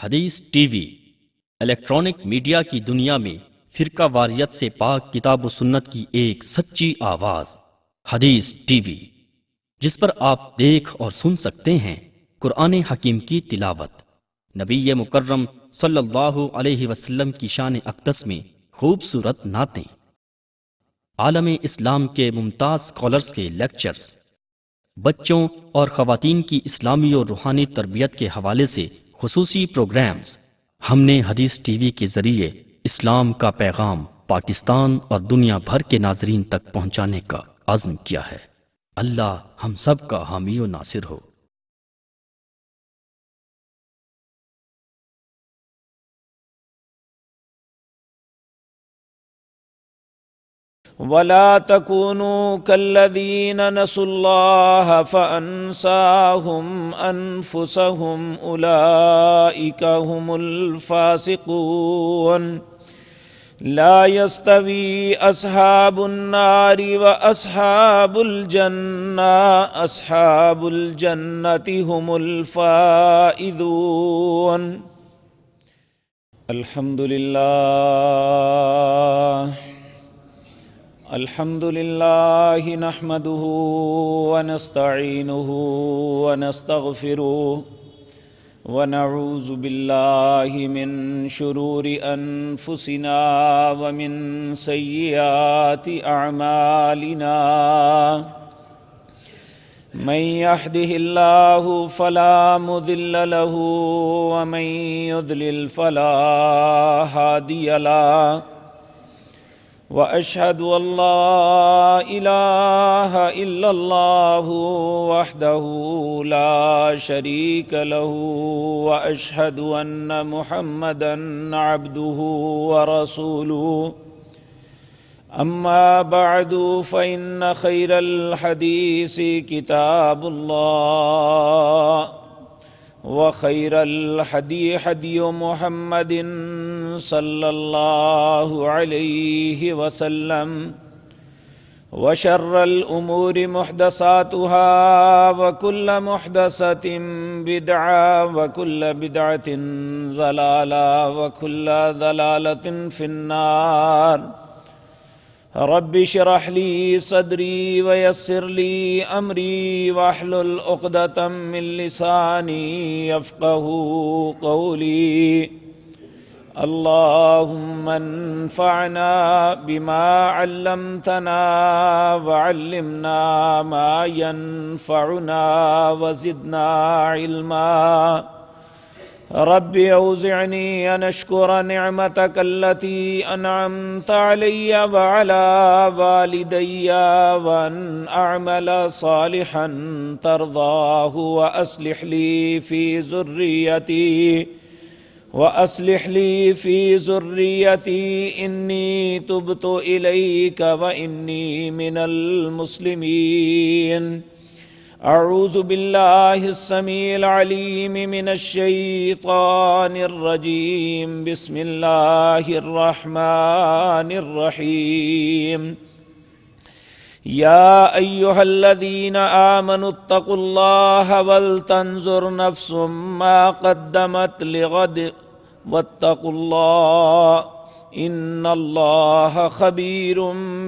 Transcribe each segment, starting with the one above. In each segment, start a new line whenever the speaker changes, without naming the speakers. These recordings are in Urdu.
حدیث ٹی وی الیکٹرانک میڈیا کی دنیا میں فرقہ واریت سے پاک کتاب و سنت کی ایک سچی آواز حدیث ٹی وی، جس پر آپ دیکھ اور سن سکتے ہیں قرآن حکیم کی تلاوت، نبی مکرم صلی اللہ علیہ وسلم کی شان اقدس میں خوبصورت نعتیں، عالم اسلام کے ممتاز اسکالرز کے لیکچرز، بچوں اور خواتین کی اسلامی اور روحانی تربیت کے حوالے سے خصوصی پروگرامز۔ ہم نے حدیث ٹی وی کے ذریعے اسلام کا پیغام پاکستان اور دنیا بھر کے ناظرین تک پہنچانے کا عزم کیا ہے۔ اللہ ہم سب کا حامی و ناصر ہو۔
وَلَا تَكُونُوا كَالَّذِينَ نَسُوا اللَّهَ فَأَنسَاهُمْ أَنفُسَهُمْ أُولَئِكَ هُمُ الْفَاسِقُونَ لَا يَسْتَوِي أَصْحَابُ النَّارِ وَأَصْحَابُ الْجَنَّةِ أَصْحَابُ الْجَنَّةِ هُمُ الْفَائِزُونَ۔ الحمد لله نحمده ونستعينه ونستغفره ونعوذ بالله من شرور أنفسنا ومن سيئات أعمالنا، من يهده الله فلا مضل له ومن يضلل فلا هادي له، وأشهد أن لا إله إلا الله وحده لا شريك له، وأشهد أن محمدًا عبده ورسوله، أما بعد فإن خير الحديث كتاب الله، وخير الهدي هدي محمد صلى الله عليه وسلم، وشر الأمور محدثاتها، وكل محدثة بدعة، وكل بدعة ضلالة، وكل ضلالة في النار۔ رب اشرح لي صدري ويسر لي أمري واحلل عقدة من لساني يفقهوا قولي۔ اللهم انفعنا بما علمتنا وعلمنا ما ينفعنا وزدنا علما۔ رب أوزعني أن أشكر نعمتك التي أنعمت علي وعلى والدي، وأن أعمل صالحا ترضاه، وأصلح لي في ذريتي إني تبت إليك وإني من المسلمين۔ أعوذ بالله السميع العليم من الشيطان الرجيم، بسم الله الرحمن الرحيم۔ يا أيها الذين آمنوا اتقوا الله ولتنظر نفس ما قدمت لغد واتقوا الله إن الله خبير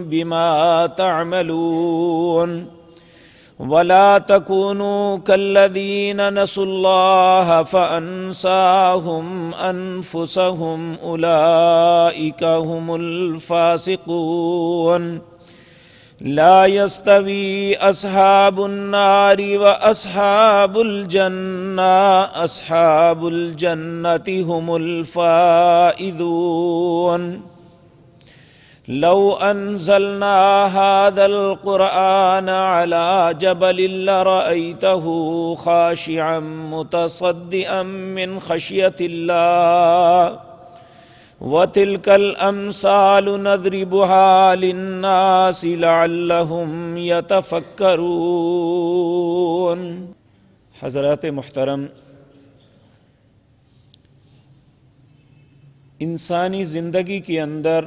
بما تعملون۔ ولا تكونوا كالذين نسوا الله فأنساهم أنفسهم أولئك هم الفاسقون لا يستوي أصحاب النار وأصحاب الجنة أصحاب الجنة هم الفائزون۔ لو أنزلنا هذا القرآن على جبل لرأيته خاشعا متصدئا من خشية الله، وتلك الأمثال نضربها للناس لعلهم يتفكرون۔ حضرات محترم، انسانی زندگی کے اندر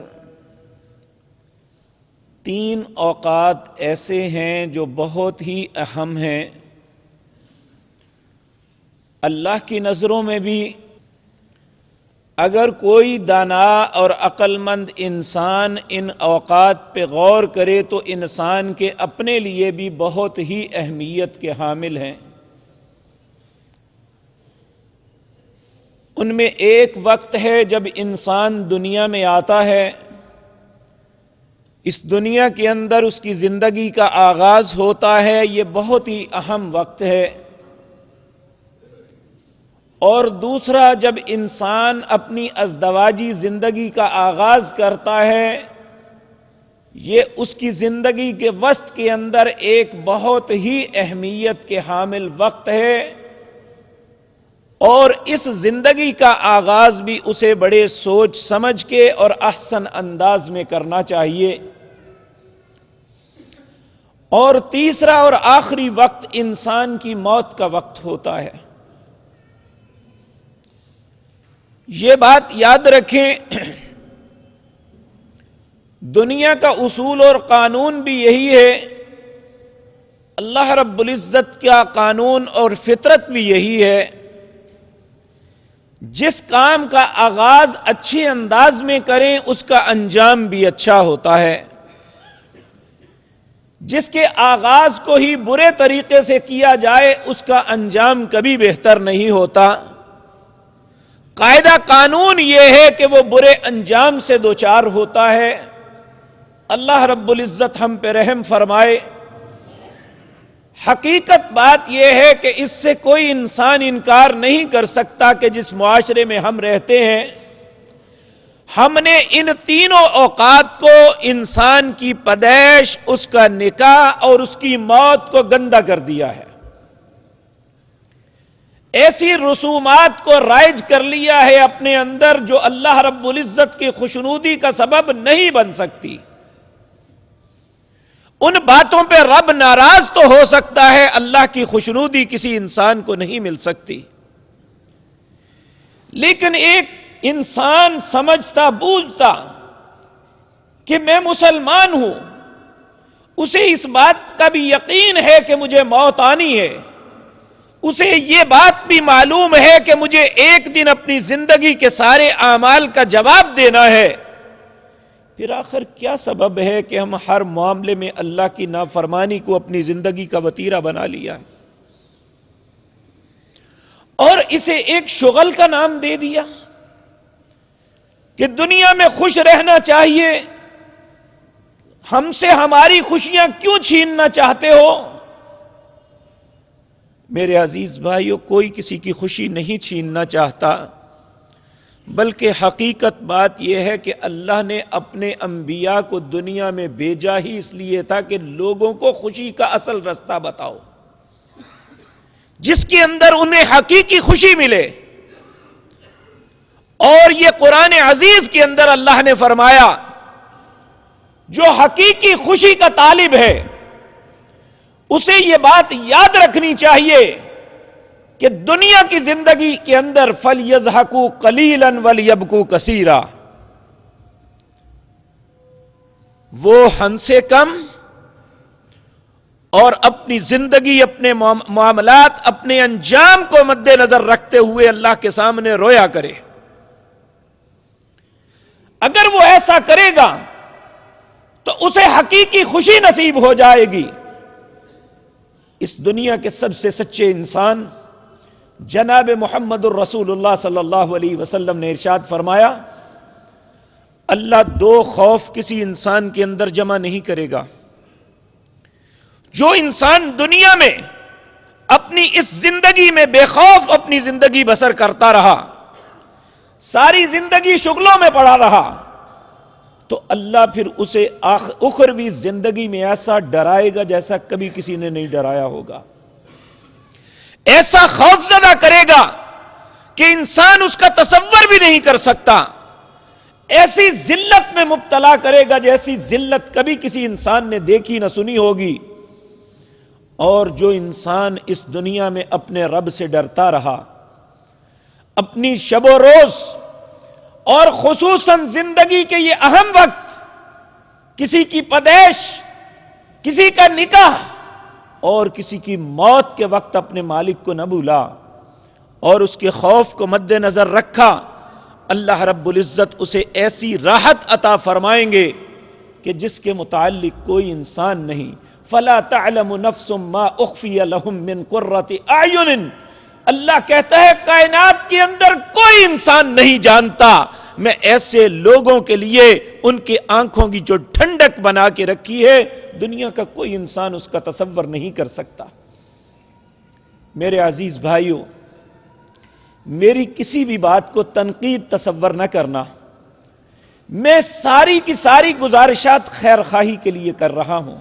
تین اوقات ایسے ہیں جو بہت ہی اہم ہیں، اللہ کی نظروں میں بھی اگر کوئی دانا اور عقل مند انسان ان اوقات پہ غور کرے تو انسان کے اپنے لیے بھی بہت ہی اہمیت کے حامل ہیں۔ ان میں ایک وقت ہے جب انسان دنیا میں آتا ہے، اس دنیا کے اندر اس کی زندگی کا آغاز ہوتا ہے، یہ بہت ہی اہم وقت ہے۔ اور دوسرا جب انسان اپنی ازدواجی زندگی کا آغاز کرتا ہے، یہ اس کی زندگی کے وسط کے اندر ایک بہت ہی اہمیت کے حامل وقت ہے، اور اس زندگی کا آغاز بھی اسے بڑے سوچ سمجھ کے اور احسن انداز میں کرنا چاہیے۔ اور تیسرا اور آخری وقت انسان کی موت کا وقت ہوتا ہے۔ یہ بات یاد رکھیں، دنیا کا اصول اور قانون بھی یہی ہے، اللہ رب العزت کا قانون اور فطرت بھی یہی ہے، جس کام کا آغاز اچھے انداز میں کریں اس کا انجام بھی اچھا ہوتا ہے، جس کے آغاز کو ہی برے طریقے سے کیا جائے اس کا انجام کبھی بہتر نہیں ہوتا۔ قاعدہ قانون یہ ہے کہ وہ برے انجام سے دوچار ہوتا ہے۔ اللہ رب العزت ہم پہ رحم فرمائے۔ حقیقت بات یہ ہے کہ اس سے کوئی انسان انکار نہیں کر سکتا کہ جس معاشرے میں ہم رہتے ہیں، ہم نے ان تینوں اوقات کو انسان کی پیدائش، اس کا نکاح اور اس کی موت کو گندا کر دیا ہے۔ ایسی رسومات کو رائج کر لیا ہے اپنے اندر جو اللہ رب العزت کی خوشنودی کا سبب نہیں بن سکتی۔ ان باتوں پہ رب ناراض تو ہو سکتا ہے، اللہ کی خوشنودی کسی انسان کو نہیں مل سکتی۔ لیکن ایک انسان سمجھتا بوجھتا کہ میں مسلمان ہوں، اسے اس بات کا بھی یقین ہے کہ مجھے موت آنی ہے، اسے یہ بات بھی معلوم ہے کہ مجھے ایک دن اپنی زندگی کے سارے اعمال کا جواب دینا ہے، پھر آخر کیا سبب ہے کہ ہم ہر معاملے میں اللہ کی نافرمانی کو اپنی زندگی کا وتیرہ بنا لیا ہے اور اسے ایک شغل کا نام دے دیا کہ دنیا میں خوش رہنا چاہیے، ہم سے ہماری خوشیاں کیوں چھیننا چاہتے ہو؟ میرے عزیز بھائیو، کوئی کسی کی خوشی نہیں چھیننا چاہتا، بلکہ حقیقت بات یہ ہے کہ اللہ نے اپنے انبیاء کو دنیا میں بھیجا ہی اس لیے تھا کہ لوگوں کو خوشی کا اصل رستہ بتاؤ، جس کے اندر انہیں حقیقی خوشی ملے۔ اور یہ قرآن عزیز کے اندر اللہ نے فرمایا، جو حقیقی خوشی کا طالب ہے اسے یہ بات یاد رکھنی چاہیے کہ دنیا کی زندگی کے اندر فَلْيَضْحَكُوا قَلِيلًا وَلْيَبْكُوا كَثِيرًا، وہ ہنسے کم اور اپنی زندگی، اپنے معاملات، اپنے انجام کو مد نظر رکھتے ہوئے اللہ کے سامنے رویا کرے۔ اگر وہ ایسا کرے گا تو اسے حقیقی خوشی نصیب ہو جائے گی۔ اس دنیا کے سب سے سچے انسان جناب محمد الرسول اللہ صلی اللہ علیہ وسلم نے ارشاد فرمایا، اللہ دو خوف کسی انسان کے اندر جمع نہیں کرے گا۔ جو انسان دنیا میں اپنی اس زندگی میں بے خوف اپنی زندگی بسر کرتا رہا، ساری زندگی شغلوں میں پڑا رہا، تو اللہ پھر اسے اخروی زندگی میں ایسا ڈرائے گا جیسا کبھی کسی نے نہیں ڈرایا ہوگا، ایسا خوف زدہ کرے گا کہ انسان اس کا تصور بھی نہیں کر سکتا، ایسی ذلت میں مبتلا کرے گا جیسی ذلت کبھی کسی انسان نے دیکھی نہ سنی ہوگی۔ اور جو انسان اس دنیا میں اپنے رب سے ڈرتا رہا، اپنی شب و روز اور خصوصاً زندگی کے یہ اہم وقت، کسی کی پیدائش، کسی کا نکاح اور کسی کی موت کے وقت اپنے مالک کو نہ بھولا اور اس کے خوف کو مد نظر رکھا، اللہ رب العزت اسے ایسی راحت عطا فرمائیں گے کہ جس کے متعلق کوئی انسان نہیں. فلا تعلم نفس ما اخفی لهم من قرۃ اعین. اللہ کہتا ہے کائنات کے اندر کوئی انسان نہیں جانتا میں ایسے لوگوں کے لیے ان کی آنکھوں کی جو ٹھنڈک بنا کے رکھی ہے دنیا کا کوئی انسان اس کا تصور نہیں کر سکتا. میرے عزیز بھائیوں، میری کسی بھی بات کو تنقید تصور نہ کرنا. میں ساری کی ساری گزارشات خیر خواہی کے لیے کر رہا ہوں.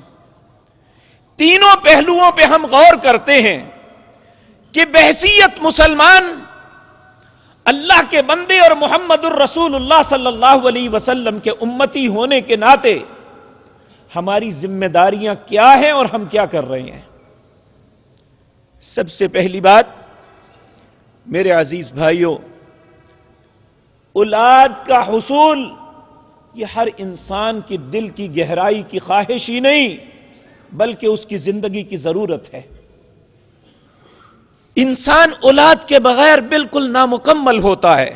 تینوں پہلوؤں پہ ہم غور کرتے ہیں کہ بحیثیت مسلمان اللہ کے بندے اور محمد الرسول اللہ صلی اللہ علیہ وسلم کے امتی ہونے کے ناطے ہماری ذمہ داریاں کیا ہیں اور ہم کیا کر رہے ہیں. سب سے پہلی بات میرے عزیز بھائیوں، اولاد کا حصول یہ ہر انسان کی دل کی گہرائی کی خواہش ہی نہیں بلکہ اس کی زندگی کی ضرورت ہے. انسان اولاد کے بغیر بالکل نامکمل ہوتا ہے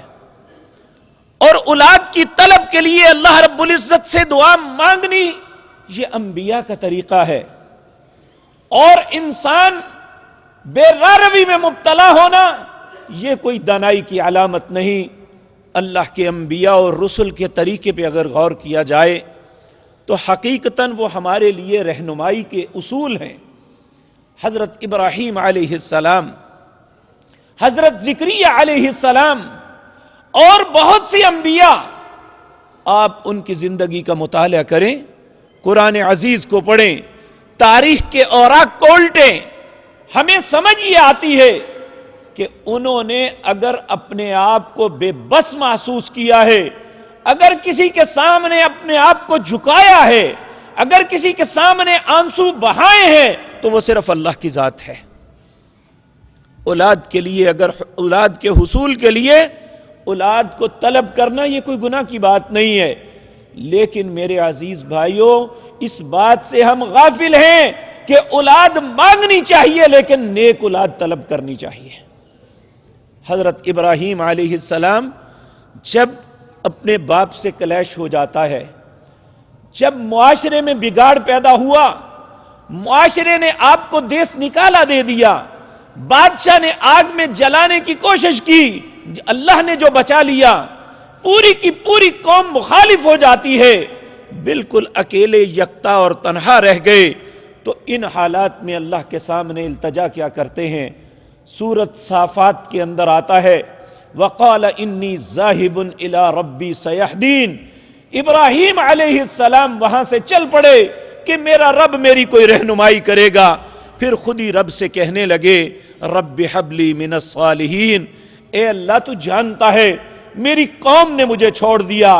اور اولاد کی طلب کے لیے اللہ رب العزت سے دعا مانگنی یہ انبیاء کا طریقہ ہے. اور انسان بے راروی میں مبتلا ہونا یہ کوئی دانائی کی علامت نہیں. اللہ کے انبیاء اور رسل کے طریقے پہ اگر غور کیا جائے تو حقیقتاً وہ ہمارے لیے رہنمائی کے اصول ہیں. حضرت ابراہیم علیہ السلام، حضرت زکریا علیہ السلام اور بہت سی انبیاء، آپ ان کی زندگی کا مطالعہ کریں، قرآن عزیز کو پڑھیں، تاریخ کے اوراق کو الٹیں، ہمیں سمجھ یہ آتی ہے کہ انہوں نے اگر اپنے آپ کو بے بس محسوس کیا ہے، اگر کسی کے سامنے اپنے آپ کو جھکایا ہے، اگر کسی کے سامنے آنسو بہائے ہیں تو وہ صرف اللہ کی ذات ہے. اولاد کے لیے، اگر اولاد کے حصول کے لیے اولاد کو طلب کرنا یہ کوئی گناہ کی بات نہیں ہے. لیکن میرے عزیز بھائیوں، اس بات سے ہم غافل ہیں کہ اولاد مانگنی چاہیے لیکن نیک اولاد طلب کرنی چاہیے. حضرت ابراہیم علیہ السلام جب اپنے باپ سے کلیش ہو جاتا ہے، جب معاشرے میں بگاڑ پیدا ہوا، معاشرے نے آپ کو دیس نکالا دے دیا، بادشاہ نے آگ میں جلانے کی کوشش کی، اللہ نے جو بچا لیا، پوری کی پوری قوم مخالف ہو جاتی ہے، بالکل اکیلے یکتا اور تنہا رہ گئے. تو ان حالات میں اللہ کے سامنے التجا کیا کرتے ہیں؟ سورۃ صافات کے اندر آتا ہے وَقَالَ إِنِّي ذَاهِبٌ إِلَىٰ رَبِّي سَيَهْدِينِ. ابراہیم علیہ السلام وہاں سے چل پڑے کہ میرا رب میری کوئی رہنمائی کرے گا. پھر خود ہی رب سے کہنے لگے رب هب لي من الصالحين. اے اللہ تو جانتا ہے میری قوم نے مجھے چھوڑ دیا،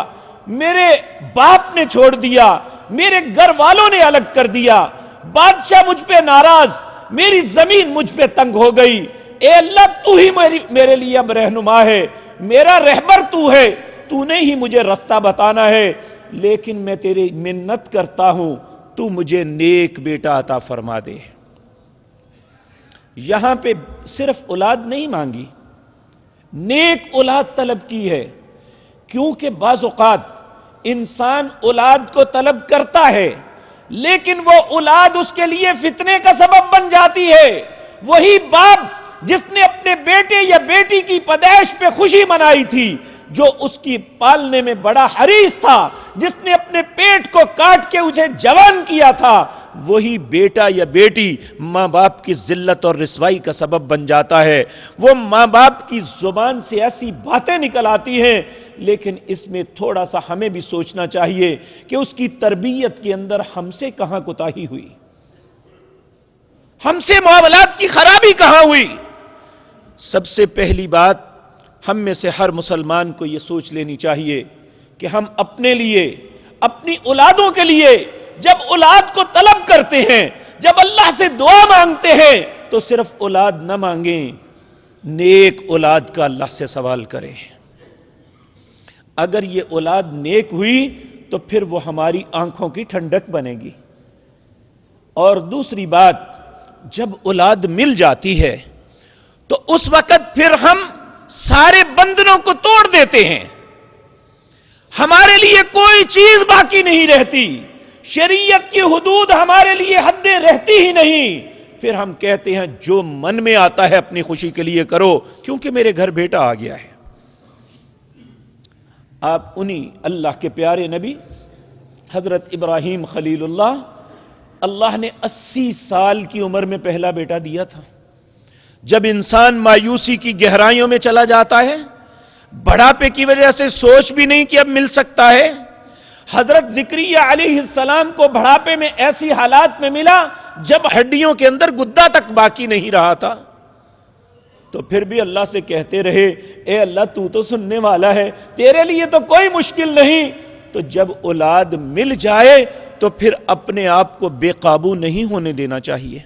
میرے باپ نے چھوڑ دیا، میرے گھر والوں نے الگ کر دیا، بادشاہ مجھ پہ ناراض، میری زمین مجھ پہ تنگ ہو گئی. اے اللہ تو ہی میرے لیے اب رہنما ہے، میرا رہبر تو ہے، تو نے ہی مجھے رستہ بتانا ہے. لیکن میں تیری منت کرتا ہوں تو مجھے نیک بیٹا عطا فرما دے. یہاں پہ صرف اولاد نہیں مانگی، نیک اولاد طلب کی ہے. کیونکہ بعض اوقات انسان اولاد کو طلب کرتا ہے لیکن وہ اولاد اس کے لیے فتنے کا سبب بن جاتی ہے. وہی باپ جس نے اپنے بیٹے یا بیٹی کی پیدائش پہ خوشی منائی تھی، جو اس کی پالنے میں بڑا حریص تھا، جس نے اپنے پیٹ کو کاٹ کے اسے جوان کیا تھا، وہی بیٹا یا بیٹی ماں باپ کی ذلت اور رسوائی کا سبب بن جاتا ہے. وہ ماں باپ کی زبان سے ایسی باتیں نکل آتی ہیں، لیکن اس میں تھوڑا سا ہمیں بھی سوچنا چاہیے کہ اس کی تربیت کے اندر ہم سے کہاں کوتاہی ہوئی، ہم سے معاملات کی خرابی کہاں ہوئی. سب سے پہلی بات ہم میں سے ہر مسلمان کو یہ سوچ لینی چاہیے کہ ہم اپنے لیے، اپنی اولادوں کے لیے جب اولاد کو طلب کرتے ہیں، جب اللہ سے دعا مانگتے ہیں تو صرف اولاد نہ مانگیں، نیک اولاد کا اللہ سے سوال کریں. اگر یہ اولاد نیک ہوئی تو پھر وہ ہماری آنکھوں کی ٹھنڈک بنے گی. اور دوسری بات، جب اولاد مل جاتی ہے تو اس وقت پھر ہم سارے بندنوں کو توڑ دیتے ہیں. ہمارے لیے کوئی چیز باقی نہیں رہتی، شریعت کی حدود ہمارے لیے حدیں رہتی ہی نہیں، پھر ہم کہتے ہیں جو من میں آتا ہے اپنی خوشی کے لیے کرو، کیونکہ میرے گھر بیٹا آ گیا ہے۔ آپ انہی اللہ کے پیارے نبی حضرت ابراہیم خلیل اللہ نے 80 سال کی عمر میں پہلا بیٹا دیا تھا۔ جب انسان مایوسی کی گہرائیوں میں چلا جاتا ہے، بڑھاپے کی وجہ سے سوچ بھی نہیں کہ اب مل سکتا ہے، حضرت زکریا علیہ السلام کو بڑھاپے میں ایسی حالات میں ملا جب ہڈیوں کے اندر گدا تک باقی نہیں رہا تھا، تو پھر بھی اللہ سے کہتے رہے، اے اللہ تو سننے والا ہے، تیرے لیے تو کوئی مشکل نہیں۔ تو جب اولاد مل جائے تو پھر اپنے آپ کو بے قابو نہیں ہونے دینا چاہیے،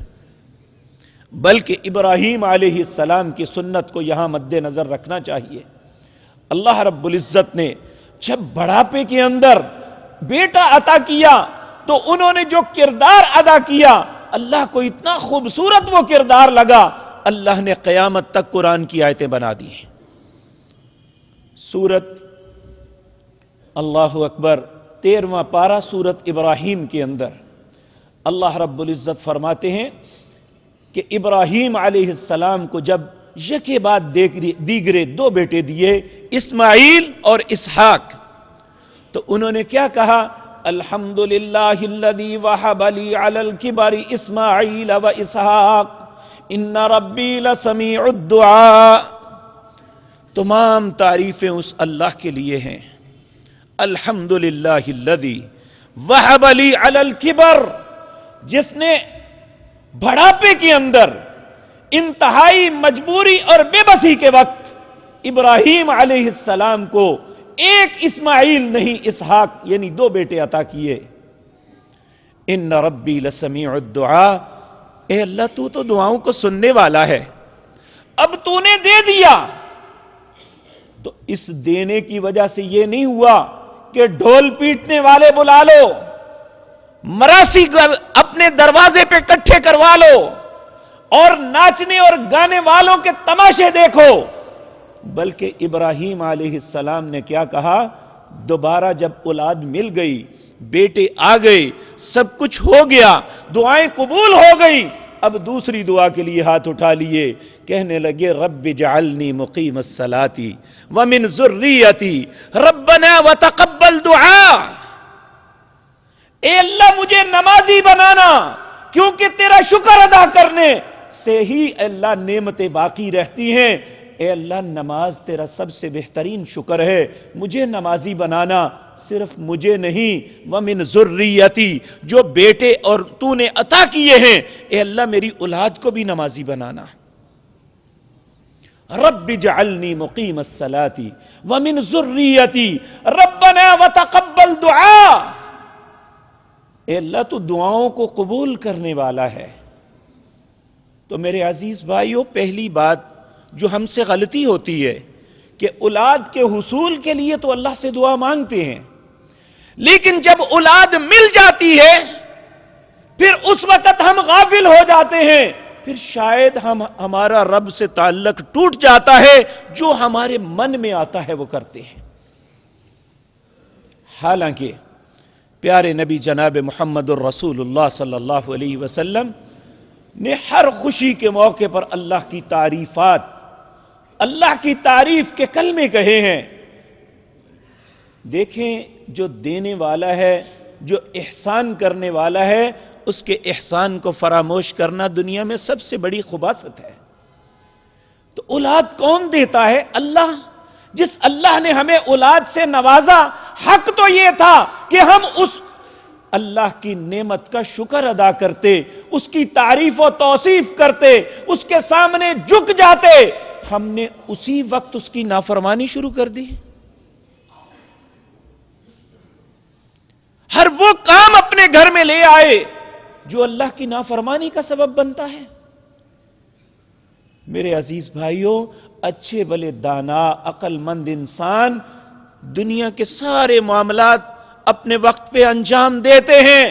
بلکہ ابراہیم علیہ السلام کی سنت کو یہاں مد نظر رکھنا چاہیے۔ اللہ رب العزت نے جب بڑھاپے کے اندر بیٹا عطا کیا تو انہوں نے جو کردار ادا کیا، اللہ کو اتنا خوبصورت وہ کردار لگا، اللہ نے قیامت تک قرآن کی آیتیں بنا دی ہیں۔ سورت اللہ اکبر 13واں پارہ سورت ابراہیم کے اندر اللہ رب العزت فرماتے ہیں کہ ابراہیم علیہ السلام کو جب یکے بعد دیگرے 2 بیٹے دیے، اسماعیل اور اسحاق، تو انہوں نے کیا کہا؟ الحمدللہ الذی وہب لی علی الکبر اسماعیل و اسحاق ان ربی لسمیع الدعاء۔ تمام تعریفیں اس اللہ کے لیے ہیں، الحمدللہ الذی وہب لی علی الکبر، جس نے بڑھاپے کے اندر انتہائی مجبوری اور بے بسی کے وقت ابراہیم علیہ السلام کو ایک اسماعیل نہیں اسحاق یعنی 2 بیٹے عطا کیے۔ ان ربی لسمیع الدعاء، اے اللہ تو دعاؤں کو سننے والا ہے، اب تو نے دے دیا تو اس دینے کی وجہ سے یہ نہیں ہوا کہ ڈھول پیٹنے والے بلا لو، مراسی اپنے دروازے پہ اکٹھے کروا لو اور ناچنے اور گانے والوں کے تماشے دیکھو، بلکہ ابراہیم علیہ السلام نے کیا کہا؟ دوبارہ جب اولاد مل گئی، بیٹے آ گئے، سب کچھ ہو گیا، دعائیں قبول ہو گئی، اب دوسری دعا کے لیے ہاتھ اٹھا لیے، کہنے لگے رب اجعلنی مقیم الصلاۃ ومن ذریتی ربنا وتقبل دعاء، اے اللہ مجھے نمازی بنانا، کیونکہ تیرا شکر ادا کرنے سے ہی اللہ نعمتیں باقی رہتی ہیں۔ اے اللہ نماز تیرا سب سے بہترین شکر ہے، مجھے نمازی بنانا، صرف مجھے نہیں، ومن ذریتی، جو بیٹے اور تو نے عطا کیے ہیں، اے اللہ میری اولاد کو بھی نمازی بنانا۔ رب اجعلنی مقیم الصلاۃ ومن ذریتی ربنا وتقبل دعاء، اے اللہ تو دعاؤں کو قبول کرنے والا ہے۔ تو میرے عزیز بھائیوں، پہلی بات جو ہم سے غلطی ہوتی ہے کہ اولاد کے حصول کے لیے تو اللہ سے دعا مانگتے ہیں، لیکن جب اولاد مل جاتی ہے پھر اس وقت ہم غافل ہو جاتے ہیں، پھر شاید ہمارا رب سے تعلق ٹوٹ جاتا ہے، جو ہمارے من میں آتا ہے وہ کرتے ہیں۔ حالانکہ پیارے نبی جناب محمد الرسول اللہ صلی اللہ علیہ وسلم نے ہر خوشی کے موقع پر اللہ کی تعریفات، اللہ کی تعریف کے کلمے کہے ہیں۔ دیکھیں، جو دینے والا ہے، جو احسان کرنے والا ہے، اس کے احسان کو فراموش کرنا دنیا میں سب سے بڑی خباثت ہے۔ تو اولاد کون دیتا ہے؟ اللہ۔ جس اللہ نے ہمیں اولاد سے نوازا، حق تو یہ تھا کہ ہم اس اللہ کی نعمت کا شکر ادا کرتے، اس کی تعریف و توصیف کرتے، اس کے سامنے جھک جاتے۔ ہم نے اسی وقت اس کی نافرمانی شروع کر دی۔ ہر وہ کام اپنے گھر میں لے آئے جو اللہ کی نافرمانی کا سبب بنتا ہے۔ میرے عزیز بھائیوں، اچھے بھلے دانا عقل مند انسان دنیا کے سارے معاملات اپنے وقت پہ انجام دیتے ہیں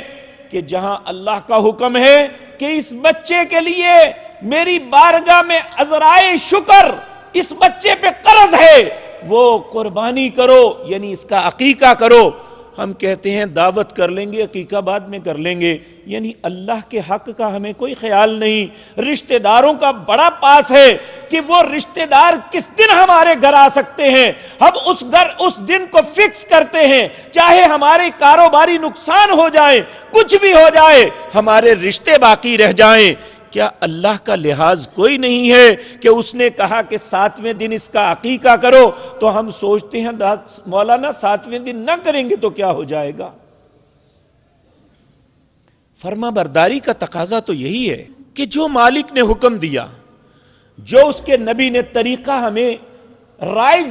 کہ جہاں اللہ کا حکم ہے کہ اس بچے کے لیے میری بارگاہ میں عذرائے شکر، اس بچے پہ قرض ہے، وہ قربانی کرو، یعنی اس کا عقیقہ کرو۔ ہم کہتے ہیں دعوت کر لیں گے، عقیقہ بعد میں کر لیں گے، یعنی اللہ کے حق کا ہمیں کوئی خیال نہیں۔ رشتہ داروں کا بڑا پاس ہے کہ وہ رشتہ دار کس دن ہمارے گھر آ سکتے ہیں، ہم اس دن کو فکس کرتے ہیں، چاہے ہمارے کاروباری نقصان ہو جائے، کچھ بھی ہو جائے، ہمارے رشتے باقی رہ جائیں۔ کیا اللہ کا لحاظ کوئی نہیں ہے کہ اس نے کہا کہ 7ویں دن اس کا عقیقہ کرو، تو ہم سوچتے ہیں مولانا 7ویں دن نہ کریں گے تو کیا ہو جائے گا؟ فرما برداری کا تقاضا تو یہی ہے کہ جو مالک نے حکم دیا، جو اس کے نبی نے طریقہ ہمیں رائج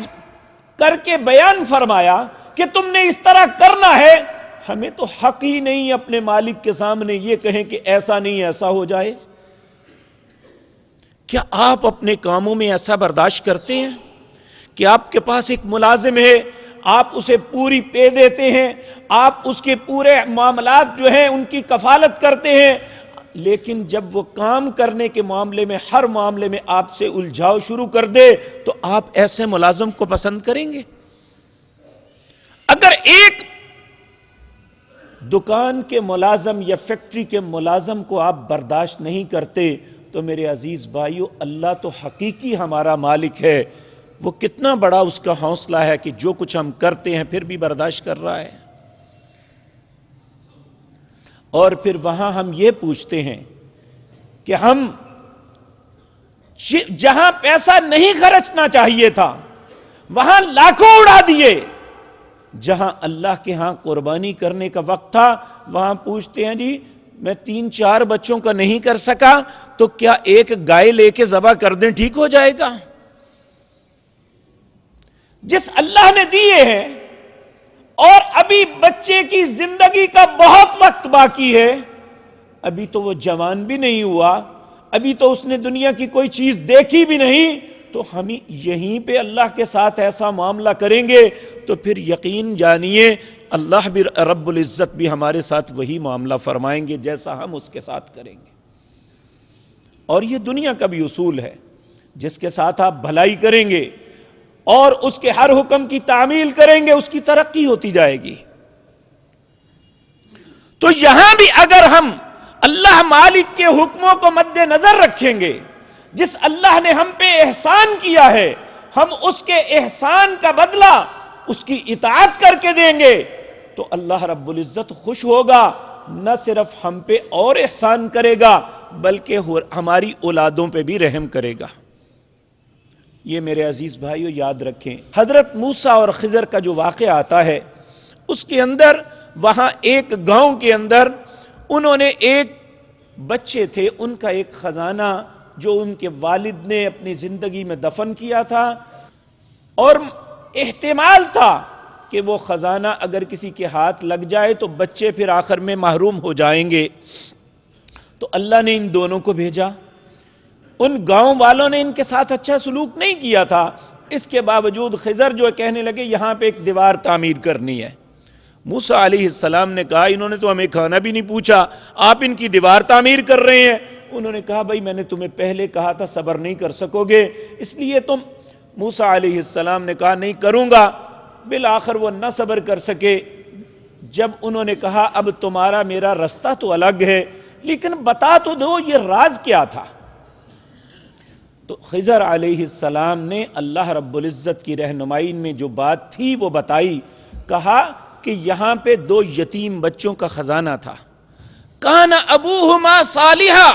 کر کے بیان فرمایا کہ تم نے اس طرح کرنا ہے، ہمیں تو حق ہی نہیں اپنے مالک کے سامنے یہ کہیں کہ ایسا نہیں ایسا ہو جائے۔ کیا آپ اپنے کاموں میں ایسا برداشت کرتے ہیں کہ آپ کے پاس ایک ملازم ہے، آپ اسے پوری پے دیتے ہیں، آپ اس کے پورے معاملات جو ہیں ان کی کفالت کرتے ہیں، لیکن جب وہ کام کرنے کے معاملے میں ہر معاملے میں آپ سے الجھاؤ شروع کر دے تو آپ ایسے ملازم کو پسند کریں گے؟ اگر ایک دکان کے ملازم یا فیکٹری کے ملازم کو آپ برداشت نہیں کرتے تو میرے عزیز بھائیو، اللہ تو حقیقی ہمارا مالک ہے، وہ کتنا بڑا اس کا حوصلہ ہے کہ جو کچھ ہم کرتے ہیں پھر بھی برداشت کر رہا ہے۔ اور پھر وہاں ہم یہ پوچھتے ہیں کہ ہم جہاں پیسہ نہیں خرچنا چاہیے تھا وہاں لاکھوں اڑا دیے، جہاں اللہ کے ہاں قربانی کرنے کا وقت تھا وہاں پوچھتے ہیں جی میں 3-4 بچوں کا نہیں کر سکا تو کیا ایک گائے لے کے ذبح کر دیں ٹھیک ہو جائے گا؟ جس اللہ نے دیے ہیں اور ابھی بچے کی زندگی کا بہت وقت باقی ہے، ابھی تو وہ جوان بھی نہیں ہوا، ابھی تو اس نے دنیا کی کوئی چیز دیکھی بھی نہیں، تو ہم یہیں پہ اللہ کے ساتھ ایسا معاملہ کریں گے تو پھر یقین جانیے اللہ بھی رب العزت بھی ہمارے ساتھ وہی معاملہ فرمائیں گے جیسا ہم اس کے ساتھ کریں گے۔ اور یہ دنیا کا بھی اصول ہے، جس کے ساتھ آپ بھلائی کریں گے اور اس کے ہر حکم کی تعمیل کریں گے اس کی ترقی ہوتی جائے گی۔ تو یہاں بھی اگر ہم اللہ مالک کے حکموں کو مد نظر رکھیں گے، جس اللہ نے ہم پہ احسان کیا ہے ہم اس کے احسان کا بدلہ اس کی اطاعت کر کے دیں گے تو اللہ رب العزت خوش ہوگا، نہ صرف ہم پہ اور احسان کرے گا بلکہ ہماری اولادوں پہ بھی رحم کرے گا۔ یہ میرے عزیز بھائیو یاد رکھیں، حضرت موسیٰ اور خضر کا جو واقعہ آتا ہے اس کے اندر وہاں ایک گاؤں کے اندر انہوں نے ایک بچے تھے، ان کا ایک خزانہ جو ان کے والد نے اپنی زندگی میں دفن کیا تھا، اور احتمال تھا کہ وہ خزانہ اگر کسی کے ہاتھ لگ جائے تو بچے پھر آخر میں محروم ہو جائیں گے، تو اللہ نے ان دونوں کو بھیجا۔ ان گاؤں والوں نے ان کے ساتھ اچھا سلوک نہیں کیا تھا، اس کے باوجود خضر جو کہنے لگے یہاں پہ ایک دیوار تعمیر کرنی ہے۔ موسیٰ علیہ السلام نے کہا انہوں نے تو ہمیں کھانا بھی نہیں پوچھا، آپ ان کی دیوار تعمیر کر رہے ہیں۔ انہوں نے کہا بھائی میں نے تمہیں پہلے کہا تھا صبر نہیں کر سکو گے اس لیے تم۔ موسیٰ علیہ السلام نے کہا نہیں کروں گا، بالآخر وہ نہ صبر کر سکے۔ جب انہوں نے کہا اب تمہارا میرا رستہ تو الگ ہے لیکن بتا تو دو یہ راز کیا تھا، تو خضر علیہ السلام نے اللہ رب العزت کی رہنمائی میں جو بات تھی وہ بتائی، کہا کہ یہاں پہ 2 یتیم بچوں کا خزانہ تھا، کان ابوہما صالحا،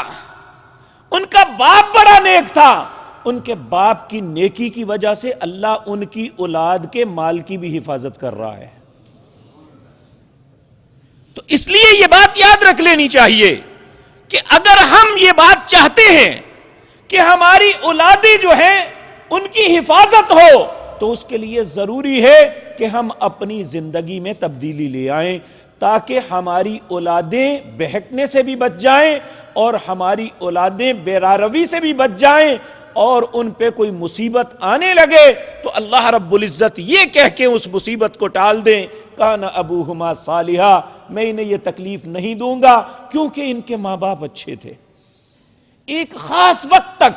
ان کا باپ بڑا نیک تھا، ان کے باپ کی نیکی کی وجہ سے اللہ ان کی اولاد کے مال کی بھی حفاظت کر رہا ہے۔ تو اس لیے یہ بات یاد رکھ لینی چاہیے کہ اگر ہم یہ بات چاہتے ہیں کہ ہماری اولادیں جو ہیں ان کی حفاظت ہو تو اس کے لیے ضروری ہے کہ ہم اپنی زندگی میں تبدیلی لے آئیں تاکہ ہماری اولادیں بہکنے سے بھی بچ جائیں اور ہماری اولادیں بیراروی سے بھی بچ جائیں، اور ان پہ کوئی مصیبت آنے لگے تو اللہ رب العزت یہ کہہ کے اس مصیبت کو ٹال دیں کان ابوہما صالحا، میں انہیں یہ تکلیف نہیں دوں گا کیونکہ ان کے ماں باپ اچھے تھے۔ ایک خاص وقت تک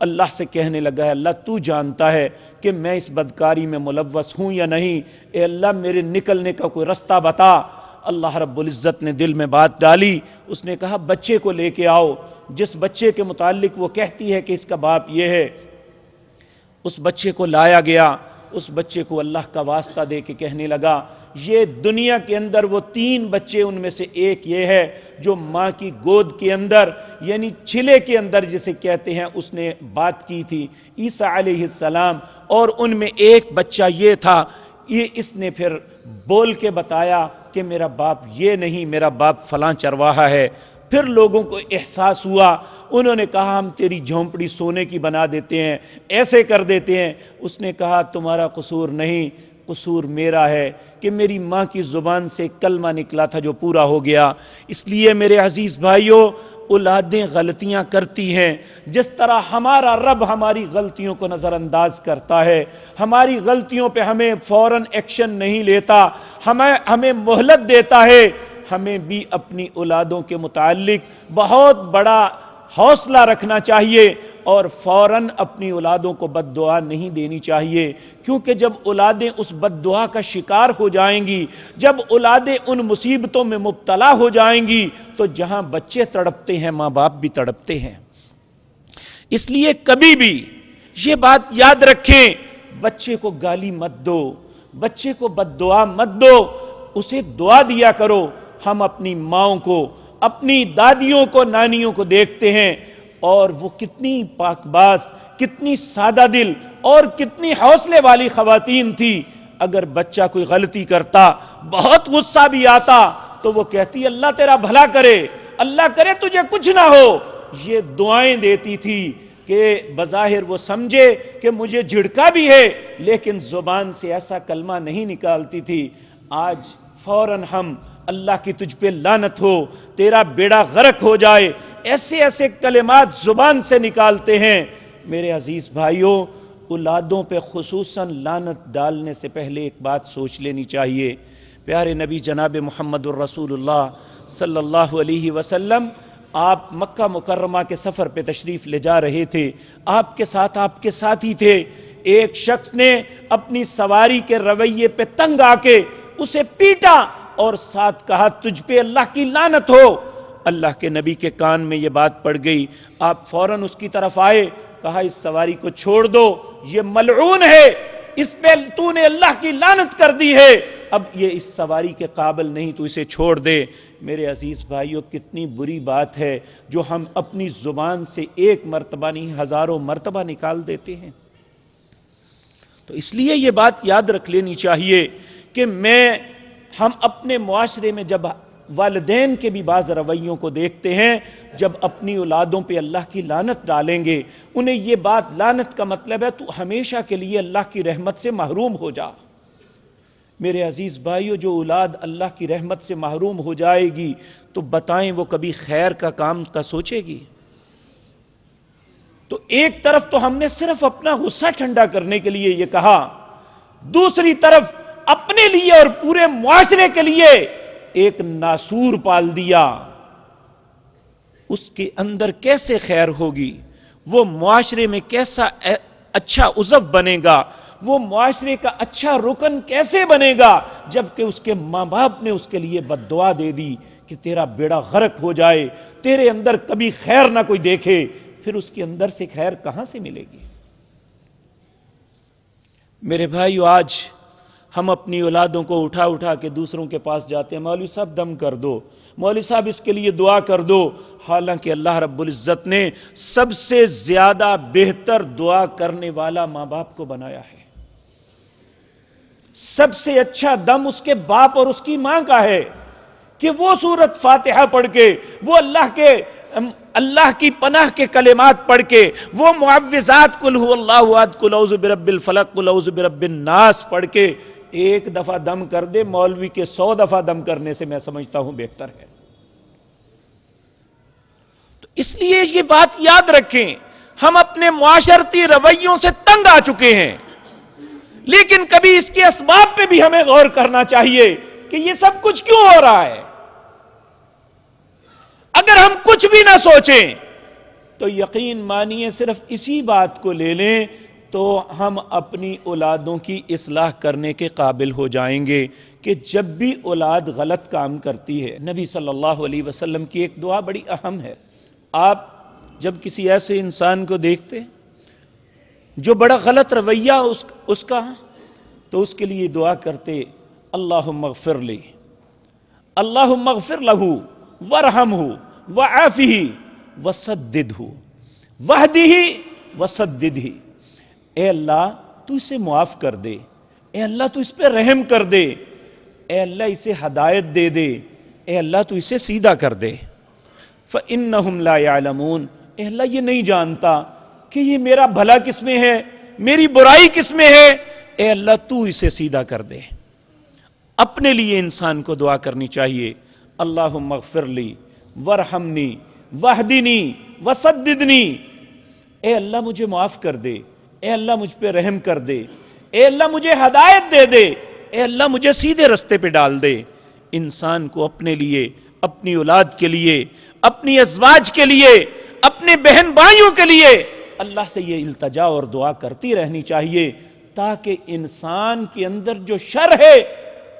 اللہ سے کہنے لگا ہے اللہ تو جانتا ہے کہ میں اس بدکاری میں ملوث ہوں یا نہیں، اے اللہ میرے نکلنے کا کوئی رستہ بتا۔ اللہ رب العزت نے دل میں بات ڈالی، اس نے کہا بچے کو لے کے آؤ، جس بچے کے متعلق وہ کہتی ہے کہ اس کا باپ یہ ہے۔ اس بچے کو لایا گیا، اس بچے کو اللہ کا واسطہ دے کے کہنے لگا یہ دنیا کے اندر وہ 3 بچے ان میں سے ایک یہ ہے جو ماں کی گود کے اندر یعنی چھلے کے اندر جسے کہتے ہیں اس نے بات کی تھی عیسیٰ علیہ السلام، اور ان میں ایک بچہ یہ تھا۔ یہ اس نے پھر بول کے بتایا کہ میرا باپ یہ نہیں، میرا باپ فلاں چرواہا ہے۔ پھر لوگوں کو احساس ہوا، انہوں نے کہا ہم تیری جھونپڑی سونے کی بنا دیتے ہیں، ایسے کر دیتے ہیں۔ اس نے کہا تمہارا قصور نہیں، قصور میرا ہے کہ میری ماں کی زبان سے کلمہ نکلا تھا جو پورا ہو گیا۔ اس لیے میرے عزیز بھائیوں، اولادیں غلطیاں کرتی ہیں، جس طرح ہمارا رب ہماری غلطیوں کو نظر انداز کرتا ہے، ہماری غلطیوں پہ ہمیں فوراً ایکشن نہیں لیتا، ہمیں مہلت دیتا ہے، ہمیں بھی اپنی اولادوں کے متعلق بہت بڑا حوصلہ رکھنا چاہیے اور فوراً اپنی اولادوں کو بد دعا نہیں دینی چاہیے، کیونکہ جب اولادیں اس بد دعا کا شکار ہو جائیں گی، جب اولادیں ان مصیبتوں میں مبتلا ہو جائیں گی تو جہاں بچے تڑپتے ہیں ماں باپ بھی تڑپتے ہیں۔ اس لیے کبھی بھی یہ بات یاد رکھیں، بچے کو گالی مت دو، بچے کو بد دعا مت دو، اسے دعا دیا کرو۔ ہم اپنی ماؤں کو، اپنی دادیوں کو، نانیوں کو دیکھتے ہیں اور وہ کتنی پاک باز، کتنی سادہ دل اور کتنی حوصلے والی خواتین تھی۔ اگر بچہ کوئی غلطی کرتا، بہت غصہ بھی آتا تو وہ کہتی اللہ تیرا بھلا کرے، اللہ کرے تجھے کچھ نہ ہو۔ یہ دعائیں دیتی تھی کہ بظاہر وہ سمجھے کہ مجھے جھڑکا بھی ہے لیکن زبان سے ایسا کلمہ نہیں نکالتی تھی۔ آج فوراً ہم اللہ کی تجھ پہ لعنت ہو، تیرا بیڑا غرق ہو جائے، ایسے ایسے کلمات زبان سے نکالتے ہیں۔ میرے عزیز بھائیوں، اولادوں پہ خصوصاً لعنت ڈالنے سے پہلے ایک بات سوچ لینی چاہیے۔ پیارے نبی جناب محمد الرسول اللہ صلی اللہ علیہ وسلم، آپ مکہ مکرمہ کے سفر پہ تشریف لے جا رہے تھے، آپ کے ساتھ آپ کے ساتھی تھے۔ ایک شخص نے اپنی سواری کے رویے پہ تنگ آ کے اسے پیٹا اور ساتھ کہا تجھ پہ اللہ کی لعنت ہو۔ اللہ کے نبی کے کان میں یہ بات پڑ گئی، آپ فوراً اس کی طرف آئے، کہا اس سواری کو چھوڑ دو، یہ ملعون ہے، اس پہ تو نے اللہ کی لعنت کر دی ہے، اب یہ اس سواری کے قابل نہیں، تو اسے چھوڑ دے۔ میرے عزیز بھائیوں، کتنی بری بات ہے جو ہم اپنی زبان سے ایک مرتبہ نہیں ہزاروں مرتبہ نکال دیتے ہیں۔ تو اس لیے یہ بات یاد رکھ لینی چاہیے کہ ہم اپنے معاشرے میں جب والدین کے بھی بعض رویوں کو دیکھتے ہیں، جب اپنی اولادوں پہ اللہ کی لعنت ڈالیں گے، انہیں یہ بات، لعنت کا مطلب ہے تو ہمیشہ کے لیے اللہ کی رحمت سے محروم ہو جا۔ میرے عزیز بھائیو، جو اولاد اللہ کی رحمت سے محروم ہو جائے گی تو بتائیں وہ کبھی خیر کا کام کا سوچے گی؟ تو ایک طرف تو ہم نے صرف اپنا غصہ ٹھنڈا کرنے کے لیے یہ کہا، دوسری طرف اپنے لیے اور پورے معاشرے کے لیے ایک ناسور پال دیا۔ اس کے اندر کیسے خیر ہوگی؟ وہ معاشرے میں کیسا اچھا عضو بنے گا؟ وہ معاشرے کا اچھا رکن کیسے بنے گا جبکہ اس کے ماں باپ نے اس کے لیے بد دعا دے دی کہ تیرا بیڑا غرق ہو جائے، تیرے اندر کبھی خیر نہ کوئی دیکھے، پھر اس کے اندر سے خیر کہاں سے ملے گی؟ میرے بھائیو، آج ہم اپنی اولادوں کو اٹھا اٹھا کے دوسروں کے پاس جاتے ہیں، مولوی صاحب دم کر دو، مولوی صاحب اس کے لیے دعا کر دو، حالانکہ اللہ رب العزت نے سب سے زیادہ بہتر دعا کرنے والا ماں باپ کو بنایا ہے۔ سب سے اچھا دم اس کے باپ اور اس کی ماں کا ہے کہ وہ سورت فاتحہ پڑھ کے، وہ اللہ کی پناہ کے کلمات پڑھ کے، وہ معوذات قل هو اللہ احد، قل اعوذ برب الفلق، قل اعوذ برب الناس پڑھ کے ایک دفعہ دم کر دے، مولوی کے 100 دفعہ دم کرنے سے میں سمجھتا ہوں بہتر ہے۔ تو اس لیے یہ بات یاد رکھیں، ہم اپنے معاشرتی رویوں سے تنگ آ چکے ہیں، لیکن کبھی اس کے اسباب پہ بھی ہمیں غور کرنا چاہیے کہ یہ سب کچھ کیوں ہو رہا ہے۔ اگر ہم کچھ بھی نہ سوچیں تو یقین مانیے صرف اسی بات کو لے لیں تو ہم اپنی اولادوں کی اصلاح کرنے کے قابل ہو جائیں گے کہ جب بھی اولاد غلط کام کرتی ہے، نبی صلی اللہ علیہ وسلم کی ایک دعا بڑی اہم ہے۔ آپ جب کسی ایسے انسان کو دیکھتے جو بڑا غلط رویہ اس کا، تو اس کے لیے دعا کرتے، اللہم اغفر لی، اللہم اغفر لہو ورحمہ وعافہ وسددہ وہدہ وسددہ۔ اے اللہ تو اسے معاف کر دے، اے اللہ تو اس پہ رحم کر دے، اے اللہ اسے ہدایت دے دے، اے اللہ تو اسے سیدھا کر دے۔ فَإِنَّهُمْ لَا يَعْلَمُونَ، اے اللہ یہ نہیں جانتا کہ یہ میرا بھلا کس میں ہے، میری برائی کس میں ہے، اے اللہ تو اسے سیدھا کر دے۔ اپنے لیے انسان کو دعا کرنی چاہیے، اللہم اغفر لی ورحمنی وہدنی وسددنی، اے اللہ مجھے معاف کر دے، اے اللہ مجھ پہ رحم کر دے، اے اللہ مجھے ہدایت دے دے، اے اللہ مجھے سیدھے رستے پہ ڈال دے۔ انسان کو اپنے لیے، اپنی اولاد کے لیے، اپنی ازواج کے لیے، اپنے بہن بھائیوں کے لیے اللہ سے یہ التجا اور دعا کرتی رہنی چاہیے، تاکہ انسان کے اندر جو شر ہے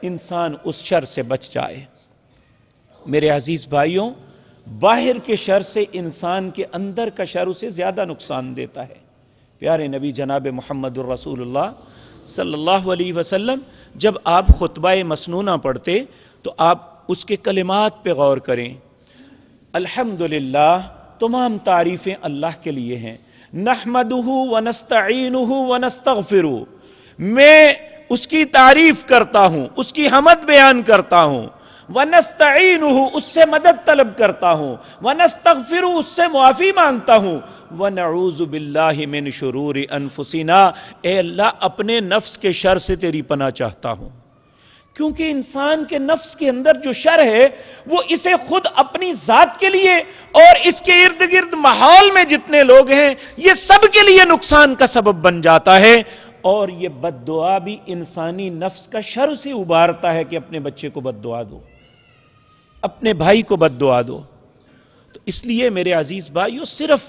انسان اس شر سے بچ جائے۔ میرے عزیز بھائیوں، باہر کے شر سے انسان کے اندر کا شر اسے زیادہ نقصان دیتا ہے۔ پیارے نبی جناب محمد الرسول اللہ صلی اللہ علیہ وسلم جب آپ خطبہ مسنونہ پڑھتے تو آپ اس کے کلمات پہ غور کریں۔ الحمدللہ، تمام تعریفیں اللہ کے لیے ہیں۔ نحمدہ ونستعینہ ونستغفرہ، میں اس کی تعریف کرتا ہوں، اس کی حمد بیان کرتا ہوں۔ ونستعینہ، اس سے مدد طلب کرتا ہوں۔ ونستغفرہ، اس سے معافی مانگتا ہوں۔ ونعوذ باللہ من شرور انفسنا، اے اللہ اپنے نفس کے شر سے تیری پناہ چاہتا ہوں، کیونکہ انسان کے نفس کے اندر جو شر ہے وہ اسے خود اپنی ذات کے لیے اور اس کے ارد گرد ماحول میں جتنے لوگ ہیں یہ سب کے لیے نقصان کا سبب بن جاتا ہے، اور یہ بد دعا بھی انسانی نفس کا شر سے ابھارتا ہے کہ اپنے بچے کو بد دعا دو، اپنے بھائی کو بد دعا دو۔ تو اس لیے میرے عزیز بھائیو، صرف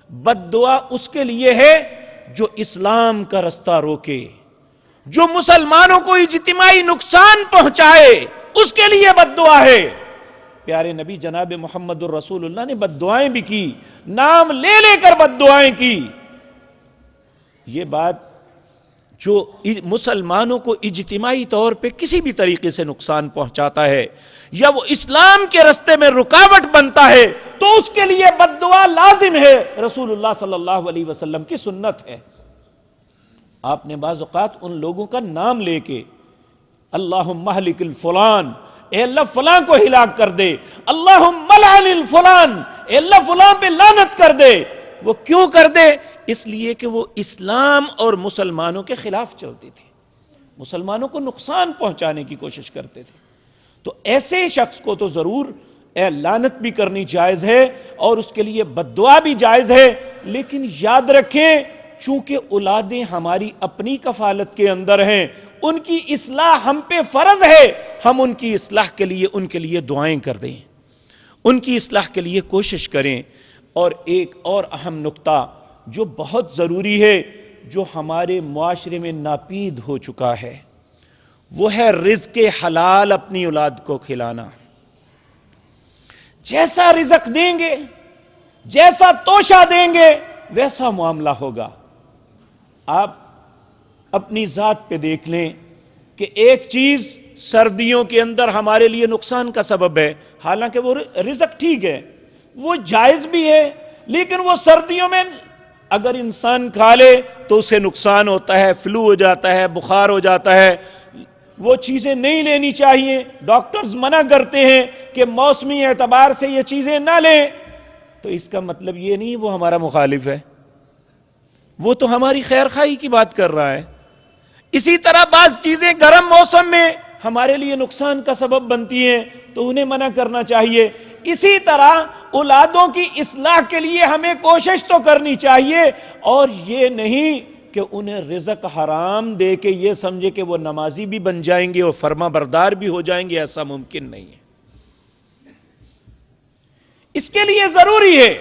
بد دعا اس کے لیے ہے جو اسلام کا رستہ روکے، جو مسلمانوں کو اجتماعی نقصان پہنچائے، اس کے لیے بد دعا ہے۔ پیارے نبی جناب محمد الرسول اللہ نے بد دعائیں بھی کی، نام لے لے کر بد دعائیں کی۔ یہ بات جو مسلمانوں کو اجتماعی طور پہ کسی بھی طریقے سے نقصان پہنچاتا ہے یا وہ اسلام کے رستے میں رکاوٹ بنتا ہے تو اس کے لیے بد دعا لازم ہے، رسول اللہ صلی اللہ علیہ وسلم کی سنت ہے۔ آپ نے بعض اوقات ان لوگوں کا نام لے کے اللہم اہلک الفلان، اے اللہ فلاں کو ہلاک کر دے، اللہم لعن الفلان، اے اللہ فلاں پہ لعنت کر دے۔ وہ کیوں کر دے؟ اس لیے کہ وہ اسلام اور مسلمانوں کے خلاف چلتے تھے، مسلمانوں کو نقصان پہنچانے کی کوشش کرتے تھے۔ تو ایسے شخص کو تو ضرور لعنت بھی کرنی جائز ہے اور اس کے لیے بد دعا بھی جائز ہے، لیکن یاد رکھیں چونکہ اولادیں ہماری اپنی کفالت کے اندر ہیں، ان کی اصلاح ہم پہ فرض ہے، ہم ان کی اصلاح کے لیے ان کے لیے دعائیں کر دیں، ان کی اصلاح کے لیے کوشش کریں۔ اور ایک اور اہم نقطہ جو بہت ضروری ہے، جو ہمارے معاشرے میں ناپید ہو چکا ہے، وہ ہے رزق حلال اپنی اولاد کو کھلانا۔ جیسا رزق دیں گے، جیسا توشہ دیں گے، ویسا معاملہ ہوگا۔ آپ اپنی ذات پہ دیکھ لیں کہ ایک چیز سردیوں کے اندر ہمارے لیے نقصان کا سبب ہے، حالانکہ وہ رزق ٹھیک ہے، وہ جائز بھی ہے، لیکن وہ سردیوں میں اگر انسان کھا لے تو اسے نقصان ہوتا ہے، فلو ہو جاتا ہے، بخار ہو جاتا ہے۔ وہ چیزیں نہیں لینی چاہیے، ڈاکٹرز منع کرتے ہیں کہ موسمی اعتبار سے یہ چیزیں نہ لیں، تو اس کا مطلب یہ نہیں وہ ہمارا مخالف ہے، وہ تو ہماری خیر خواہی کی بات کر رہا ہے۔ اسی طرح بعض چیزیں گرم موسم میں ہمارے لیے نقصان کا سبب بنتی ہیں تو انہیں منع کرنا چاہیے۔ اسی طرح اولادوں کی اصلاح کے لیے ہمیں کوشش تو کرنی چاہیے، اور یہ نہیں کہ انہیں رزق حرام دے کے یہ سمجھے کہ وہ نمازی بھی بن جائیں گے اور فرما بردار بھی ہو جائیں گے، ایسا ممکن نہیں ہے۔ اس کے لیے ضروری ہے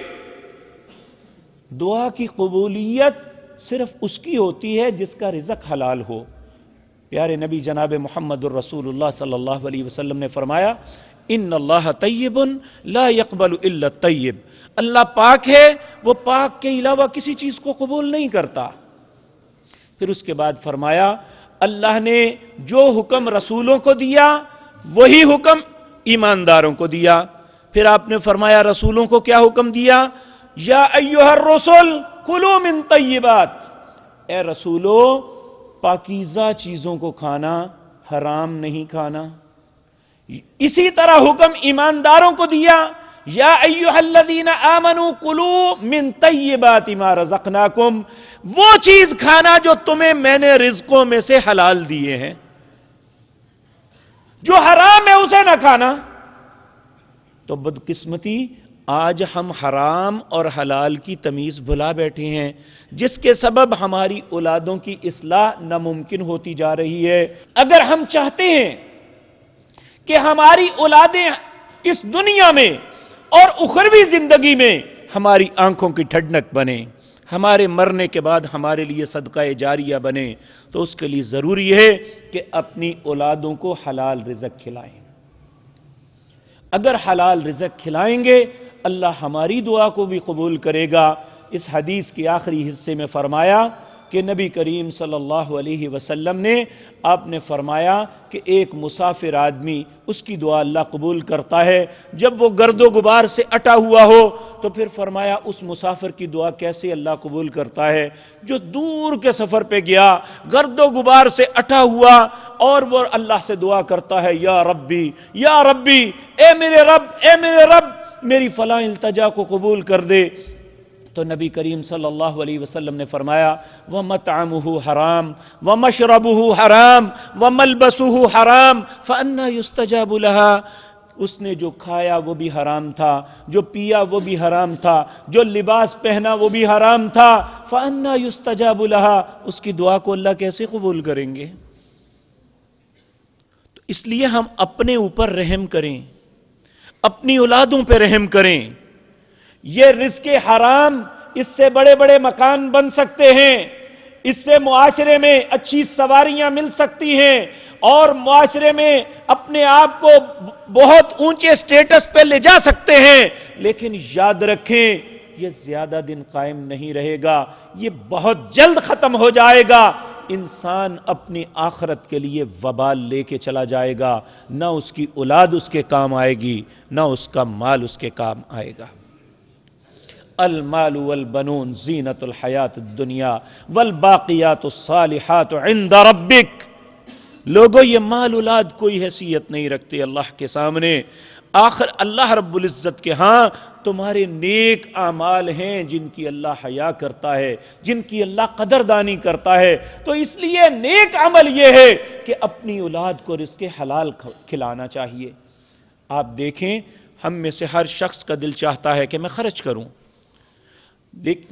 دعا کی قبولیت صرف اس کی ہوتی ہے جس کا رزق حلال ہو۔ پیارے نبی جناب محمد الرسول اللہ صلی اللہ علیہ وسلم نے فرمایا، ان اللہ طیب لا يقبل الا الطیب، اللہ پاک ہے، وہ پاک کے علاوہ کسی چیز کو قبول نہیں کرتا۔ پھر اس کے بعد فرمایا، اللہ نے جو حکم رسولوں کو دیا وہی حکم ایمانداروں کو دیا۔ پھر آپ نے فرمایا رسولوں کو کیا حکم دیا؟ یا ایھا الرسل کلوا من طیبات، اے رسولو پاکیزہ چیزوں کو کھانا، حرام نہیں کھانا۔ اسی طرح حکم ایمانداروں کو دیا، یا ایھا الذین آمنوا کلوا من طیبات ما رزقناکم، وہ چیز کھانا جو تمہیں میں نے رزقوں میں سے حلال دیے ہیں، جو حرام ہے اسے نہ کھانا۔ تو بدقسمتی آج ہم حرام اور حلال کی تمیز بھلا بیٹھے ہیں، جس کے سبب ہماری اولادوں کی اصلاح ناممکن ہوتی جا رہی ہے۔ اگر ہم چاہتے ہیں کہ ہماری اولادیں اس دنیا میں اور اخروی زندگی میں ہماری آنکھوں کی ٹھنڈک بنے، ہمارے مرنے کے بعد ہمارے لیے صدقہ جاریہ بنے، تو اس کے لیے ضروری ہے کہ اپنی اولادوں کو حلال رزق کھلائیں۔ اگر حلال رزق کھلائیں گے اللہ ہماری دعا کو بھی قبول کرے گا۔ اس حدیث کے آخری حصے میں فرمایا کہ نبی کریم صلی اللہ علیہ وسلم نے آپ نے فرمایا کہ ایک مسافر آدمی، اس کی دعا اللہ قبول کرتا ہے جب وہ گرد و غبار سے اٹا ہوا ہو۔ تو پھر فرمایا اس مسافر کی دعا کیسے اللہ قبول کرتا ہے؟ جو دور کے سفر پہ گیا، گرد و غبار سے اٹا ہوا، اور وہ اللہ سے دعا کرتا ہے، یا ربی یا ربی، اے میرے رب اے میرے رب، میری فلاں التجا کو قبول کر دے۔ تو نبی کریم صلی اللہ علیہ وسلم نے فرمایا، وَمَطْعَمُهُ حرام وَمَشْرَبُهُ حرام وَمَلْبَسُهُ حرام فَأَنَّى يُسْتَجَابُ لَهَا، اس نے جو کھایا وہ بھی حرام تھا، جو پیا وہ بھی حرام تھا، جو لباس پہنا وہ بھی حرام تھا، فَأَنَّى يُسْتَجَابُ لَهَا، اس کی دعا کو اللہ کیسے قبول کریں گے؟ تو اس لیے ہم اپنے اوپر رحم کریں، اپنی اولادوں پہ رحم کریں۔ یہ رزق حرام، اس سے بڑے بڑے مکان بن سکتے ہیں، اس سے معاشرے میں اچھی سواریاں مل سکتی ہیں، اور معاشرے میں اپنے آپ کو بہت اونچے سٹیٹس پہ لے جا سکتے ہیں، لیکن یاد رکھیں یہ زیادہ دن قائم نہیں رہے گا، یہ بہت جلد ختم ہو جائے گا۔ انسان اپنی آخرت کے لیے وبال لے کے چلا جائے گا، نہ اس کی اولاد اس کے کام آئے گی، نہ اس کا مال اس کے کام آئے گا۔ المال والبنون زینت الحیات الدنیا والباقیات الصالحات عند ربک، لوگوں یہ مال اولاد کوئی حیثیت نہیں رکھتے اللہ کے سامنے، آخر اللہ رب العزت کے ہاں تمہارے نیک اعمال ہیں جن کی اللہ حیا کرتا ہے، جن کی اللہ قدردانی کرتا ہے۔ تو اس لیے نیک عمل یہ ہے کہ اپنی اولاد کو رزق حلال کھلانا چاہیے۔ آپ دیکھیں ہم میں سے ہر شخص کا دل چاہتا ہے کہ میں خرچ کروں،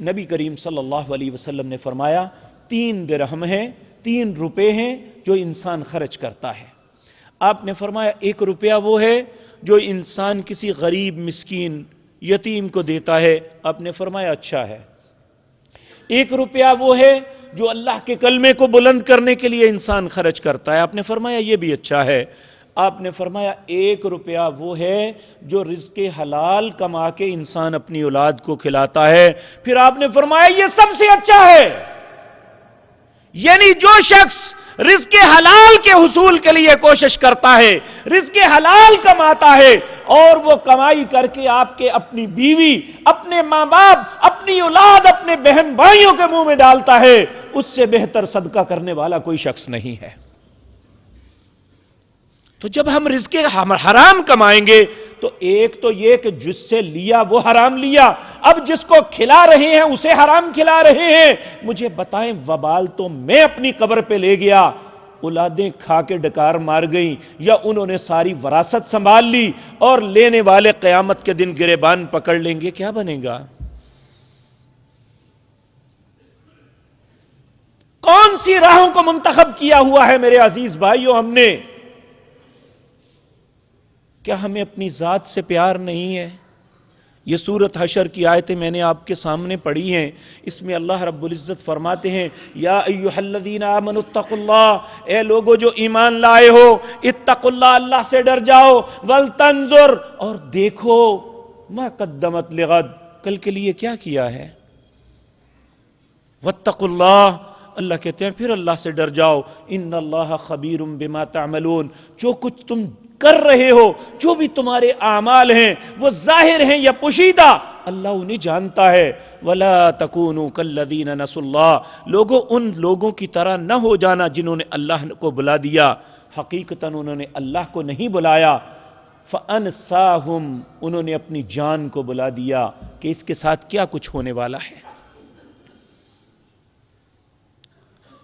نبی کریم صلی اللہ علیہ وسلم نے فرمایا 3 درہم ہیں، 3 روپے ہیں جو انسان خرچ کرتا ہے۔ آپ نے فرمایا 1 روپیہ وہ ہے جو انسان کسی غریب مسکین یتیم کو دیتا ہے۔ آپ نے فرمایا اچھا ہے۔ 1 روپیہ وہ ہے جو اللہ کے کلمے کو بلند کرنے کے لیے انسان خرچ کرتا ہے۔ آپ نے فرمایا یہ بھی اچھا ہے۔ آپ نے فرمایا 1 روپیہ وہ ہے جو رزق حلال کما کے انسان اپنی اولاد کو کھلاتا ہے۔ پھر آپ نے فرمایا یہ سب سے اچھا ہے، یعنی جو شخص رزق حلال کے حصول کے لیے کوشش کرتا ہے، رزق حلال کماتا ہے، اور وہ کمائی کر کے آپ کے اپنی بیوی، اپنے ماں باپ، اپنی اولاد، اپنے بہن بھائیوں کے منہ میں ڈالتا ہے، اس سے بہتر صدقہ کرنے والا کوئی شخص نہیں ہے۔ تو جب ہم رزق حرام کمائیں گے تو ایک تو یہ کہ جس سے لیا وہ حرام لیا، اب جس کو کھلا رہے ہیں اسے حرام کھلا رہے ہیں۔ مجھے بتائیں وبال تو میں اپنی قبر پہ لے گیا، اولادیں کھا کے ڈکار مار گئیں، یا انہوں نے ساری وراثت سنبھال لی اور لینے والے قیامت کے دن گریبان پکڑ لیں گے، کیا بنے گا؟ کون سی راہوں کو منتخب کیا ہوا ہے میرے عزیز بھائیوں ہم نے؟ کیا ہمیں اپنی ذات سے پیار نہیں ہے؟ یہ سورت حشر کی آیتیں میں نے آپ کے سامنے پڑھی ہیں. اس میں اللہ رب العزت فرماتے ہیں یا ایھا الذین آمنوا اتقوا اللہ، اے لوگو جو ایمان لائے ہو، اتقوا اللہ، اللہ سے ڈر جاؤ، ولتنظر، اور دیکھو، ما قدمت لغد، کل کے لیے کیا کیا ہے. واتقوا اللہ، اللہ کہتے ہیں پھر اللہ سے ڈر جاؤ. ان اللہ خبیر بما تعملون، جو کچھ تم کر رہے ہو، جو بھی تمہارے اعمال ہیں وہ ظاہر ہیں یا پوشیدہ، اللہ انہیں جانتا ہے. ولا تکونوا کالذین نسوا اللہ، لوگوں ان لوگوں کی طرح نہ ہو جانا جنہوں نے اللہ کو بلا دیا. حقیقتاً انہوں نے اللہ کو نہیں بلایا. فانساہم، انہوں نے اپنی جان کو بلا دیا کہ اس کے ساتھ کیا کچھ ہونے والا ہے.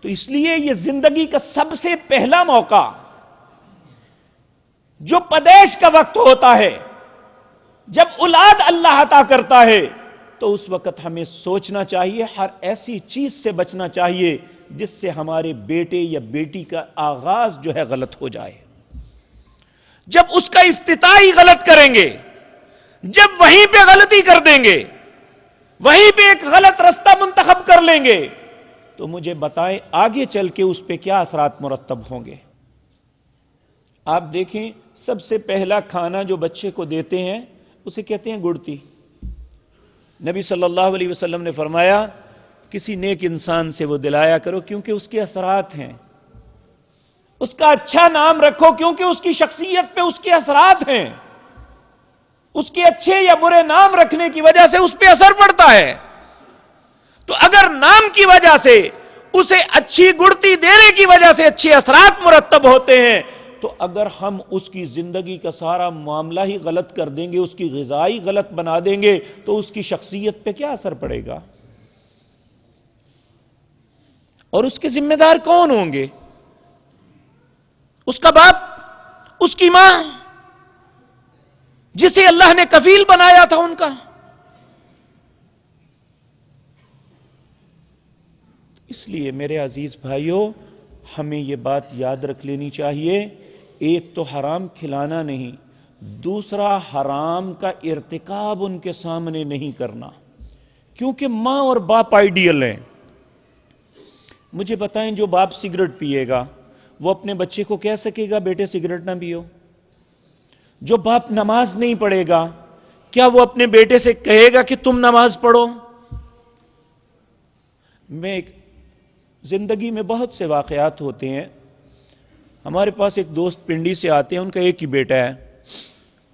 تو اس لیے یہ زندگی کا سب سے پہلا موقع جو پیدائش کا وقت ہوتا ہے، جب اولاد اللہ عطا کرتا ہے، تو اس وقت ہمیں سوچنا چاہیے، ہر ایسی چیز سے بچنا چاہیے جس سے ہمارے بیٹے یا بیٹی کا آغاز جو ہے غلط ہو جائے. جب اس کا افتتاح ہی غلط کریں گے، جب وہیں پہ غلطی کر دیں گے، وہیں پہ ایک غلط رستہ منتخب کر لیں گے، تو مجھے بتائیں آگے چل کے اس پہ کیا اثرات مرتب ہوں گے. آپ دیکھیں، سب سے پہلا کھانا جو بچے کو دیتے ہیں اسے کہتے ہیں گڑتی. نبی صلی اللہ علیہ وسلم نے فرمایا کسی نیک انسان سے وہ دلایا کرو کیونکہ اس کے اثرات ہیں. اس کا اچھا نام رکھو کیونکہ اس کی شخصیت پہ اس کے اثرات ہیں. اس کے اچھے یا برے نام رکھنے کی وجہ سے اس پہ اثر پڑتا ہے. تو اگر نام کی وجہ سے اسے اچھی گڑتی دینے کی وجہ سے اچھے اثرات مرتب ہوتے ہیں، تو اگر ہم اس کی زندگی کا سارا معاملہ ہی غلط کر دیں گے، اس کی غذائی غلط بنا دیں گے، تو اس کی شخصیت پہ کیا اثر پڑے گا؟ اور اس کے ذمہ دار کون ہوں گے؟ اس کا باپ، اس کی ماں، جسے اللہ نے کفیل بنایا تھا ان کا. اس لیے میرے عزیز بھائیوں، ہمیں یہ بات یاد رکھ لینی چاہیے، ایک تو حرام کھلانا نہیں، دوسرا حرام کا ارتکاب ان کے سامنے نہیں کرنا، کیونکہ ماں اور باپ آئیڈیل ہیں. مجھے بتائیں، جو باپ سگریٹ پیے گا وہ اپنے بچے کو کہہ سکے گا بیٹے سگریٹ نہ پیو؟ جو باپ نماز نہیں پڑھے گا کیا وہ اپنے بیٹے سے کہے گا کہ تم نماز پڑھو؟ زندگی میں بہت سے واقعات ہوتے ہیں. ہمارے پاس ایک دوست پنڈی سے آتے ہیں، ان کا ایک ہی بیٹا ہے.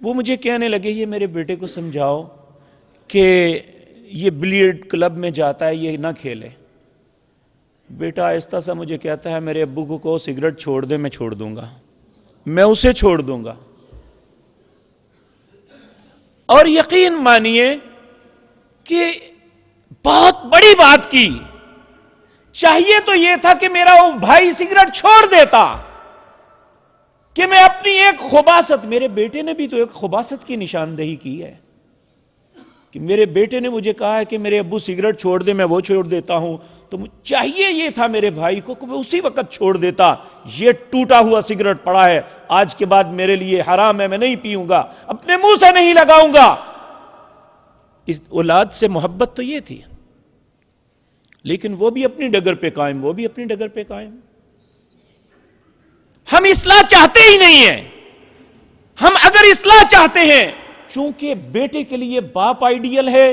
وہ مجھے کہنے لگے یہ میرے بیٹے کو سمجھاؤ کہ یہ بلیئرڈ کلب میں جاتا ہے، یہ نہ کھیلے. بیٹا آہستہ سا مجھے کہتا ہے میرے ابو کو کہو سگریٹ چھوڑ دے، میں چھوڑ دوں گا، میں اسے چھوڑ دوں گا. اور یقین مانیے کہ بہت بڑی بات کی. چاہیے تو یہ تھا کہ میرا وہ بھائی سگریٹ چھوڑ دیتا، کہ میں اپنی ایک خباثت، میرے بیٹے نے بھی تو ایک خباثت کی نشاندہی کی ہے کہ میرے بیٹے نے مجھے کہا ہے کہ میرے ابو سگریٹ چھوڑ دے، میں وہ چھوڑ دیتا ہوں. تو چاہیے یہ تھا میرے بھائی کو کہ میں اسی وقت چھوڑ دیتا. یہ ٹوٹا ہوا سگریٹ پڑا ہے، آج کے بعد میرے لیے حرام ہے، میں نہیں پیوں گا، اپنے منہ سے نہیں لگاؤں گا. اس اولاد سے محبت تو یہ تھی، لیکن وہ بھی اپنی ڈگر پہ قائم، وہ بھی اپنی ڈگر پہ قائم. ہم اصلاح چاہتے ہی نہیں ہیں. ہم اگر اصلاح چاہتے ہیں، چونکہ بیٹے کے لیے باپ آئیڈیل ہے،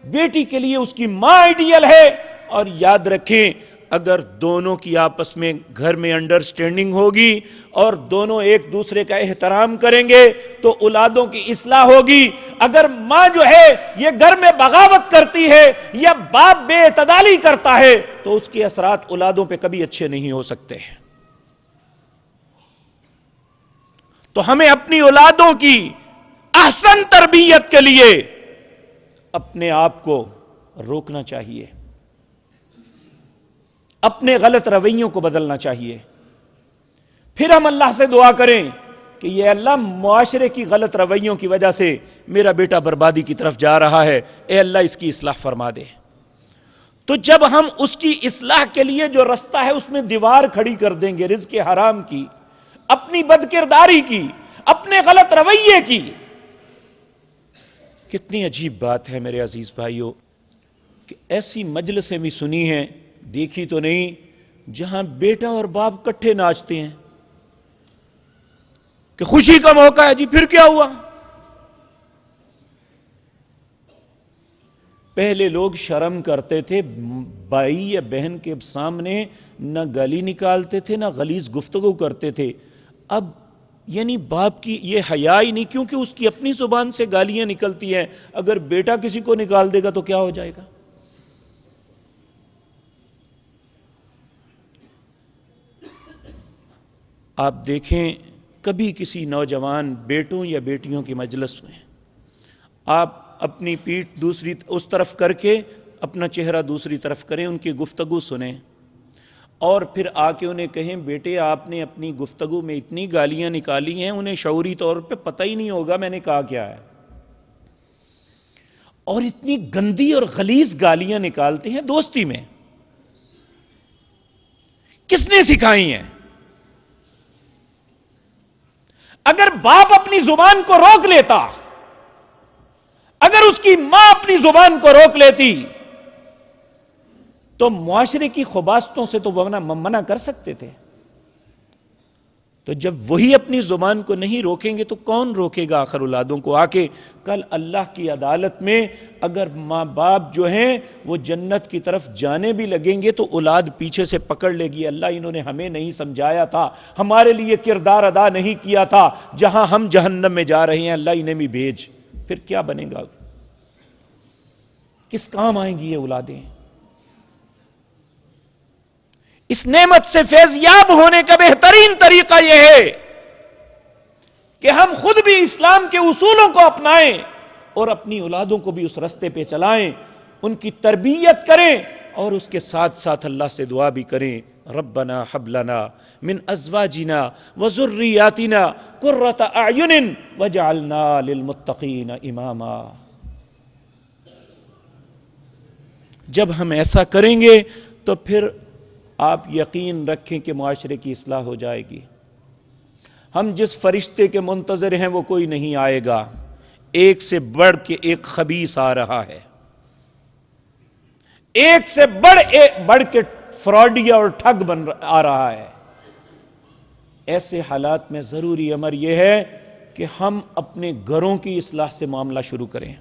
بیٹی کے لیے اس کی ماں آئیڈیل ہے. اور یاد رکھیں، اگر دونوں کی آپس میں گھر میں انڈرسٹینڈنگ ہوگی اور دونوں ایک دوسرے کا احترام کریں گے تو اولادوں کی اصلاح ہوگی. اگر ماں جو ہے یہ گھر میں بغاوت کرتی ہے یا باپ بے اعتدالی کرتا ہے تو اس کے اثرات اولادوں پہ کبھی اچھے نہیں ہو سکتے. تو ہمیں اپنی اولادوں کی احسن تربیت کے لیے اپنے آپ کو روکنا چاہیے، اپنے غلط رویوں کو بدلنا چاہیے. پھر ہم اللہ سے دعا کریں کہ یہ اللہ معاشرے کی غلط رویوں کی وجہ سے میرا بیٹا بربادی کی طرف جا رہا ہے، اے اللہ اس کی اصلاح فرما دے. تو جب ہم اس کی اصلاح کے لیے جو رستہ ہے اس میں دیوار کھڑی کر دیں گے رزق حرام کی، اپنی بد کرداری کی، اپنے غلط رویے کی، کتنی عجیب بات ہے میرے عزیز بھائیوں کہ ایسی مجلسیں بھی سنی ہیں، دیکھی تو نہیں، جہاں بیٹا اور باپ کٹھے ناچتے ہیں کہ خوشی کا موقع ہے جی، پھر کیا ہوا؟ پہلے لوگ شرم کرتے تھے، بھائی یا بہن کے سامنے نہ گالی نکالتے تھے، نہ غلیظ گفتگو کرتے تھے۔ اب یعنی باپ کی یہ حیا ہی نہیں، کیونکہ اس کی اپنی زبان سے گالیاں نکلتی ہیں، اگر بیٹا کسی کو نکال دے گا تو کیا ہو جائے گا؟ آپ دیکھیں کبھی کسی نوجوان بیٹوں یا بیٹیوں کی مجلس میں آپ اپنی پیٹھ دوسری اس طرف کر کے اپنا چہرہ دوسری طرف کریں، ان کی گفتگو سنیں اور پھر آ کے انہیں کہیں بیٹے آپ نے اپنی گفتگو میں اتنی گالیاں نکالی ہیں، انہیں شعوری طور پہ پتہ ہی نہیں ہوگا میں نے کہا کیا ہے، اور اتنی گندی اور غلیظ گالیاں نکالتے ہیں دوستی میں۔ کس نے سکھائی ہیں؟ اگر باپ اپنی زبان کو روک لیتا، اگر اس کی ماں اپنی زبان کو روک لیتی تو معاشرے کی خباستوں سے تو وہ منع کر سکتے تھے۔ تو جب وہی اپنی زبان کو نہیں روکیں گے تو کون روکے گا آخر اولادوں کو؟ آ کے کل اللہ کی عدالت میں اگر ماں باپ جو ہیں وہ جنت کی طرف جانے بھی لگیں گے تو اولاد پیچھے سے پکڑ لے گی، اللہ انہوں نے ہمیں نہیں سمجھایا تھا، ہمارے لیے کردار ادا نہیں کیا تھا، جہاں ہم جہنم میں جا رہے ہیں اللہ انہیں بھی بھیج۔ پھر کیا بنے گا؟ کس کام آئیں گی یہ اولادیں؟ اس نعمت سے فیض یاب ہونے کا بہترین طریقہ یہ ہے کہ ہم خود بھی اسلام کے اصولوں کو اپنائیں اور اپنی اولادوں کو بھی اس رستے پہ چلائیں، ان کی تربیت کریں اور اس کے ساتھ ساتھ اللہ سے دعا بھی کریں، ربنا حب لنا من ازواجنا وذریاتنا قرۃ اعین واجعلنا للمتقین اماما۔ جب ہم ایسا کریں گے تو پھر آپ یقین رکھیں کہ معاشرے کی اصلاح ہو جائے گی۔ ہم جس فرشتے کے منتظر ہیں وہ کوئی نہیں آئے گا، ایک سے بڑھ کے ایک خبیث آ رہا ہے، ایک سے بڑھ کے فراڈیا اور ٹھگ آ رہا ہے۔ ایسے حالات میں ضروری امر یہ ہے کہ ہم اپنے گھروں کی اصلاح سے معاملہ شروع کریں۔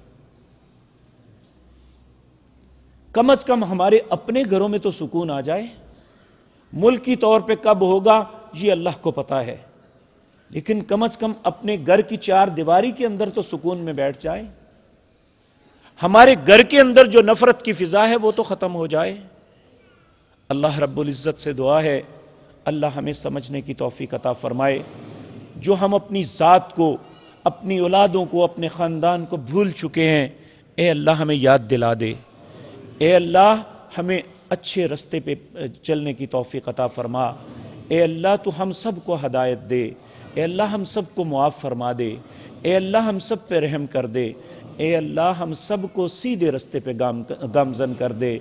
کم از کم ہمارے اپنے گھروں میں تو سکون آ جائے۔ ملکی طور پہ کب ہوگا یہ اللہ کو پتا ہے، لیکن کم از کم اپنے گھر کی چار دیواری کے اندر تو سکون میں بیٹھ جائے، ہمارے گھر کے اندر جو نفرت کی فضا ہے وہ تو ختم ہو جائے۔ اللہ رب العزت سے دعا ہے اللہ ہمیں سمجھنے کی توفیق عطا فرمائے۔ جو ہم اپنی ذات کو، اپنی اولادوں کو، اپنے خاندان کو بھول چکے ہیں، اے اللہ ہمیں یاد دلا دے، اے اللہ ہمیں اچھے رستے پہ چلنے کی توفیق عطا فرما، اے اللہ تو ہم سب کو ہدایت دے، اے اللہ ہم سب کو معاف فرما دے، اے اللہ ہم سب پہ رحم کر دے، اے اللہ ہم سب کو سیدھے رستے پہ گامزن کر دے،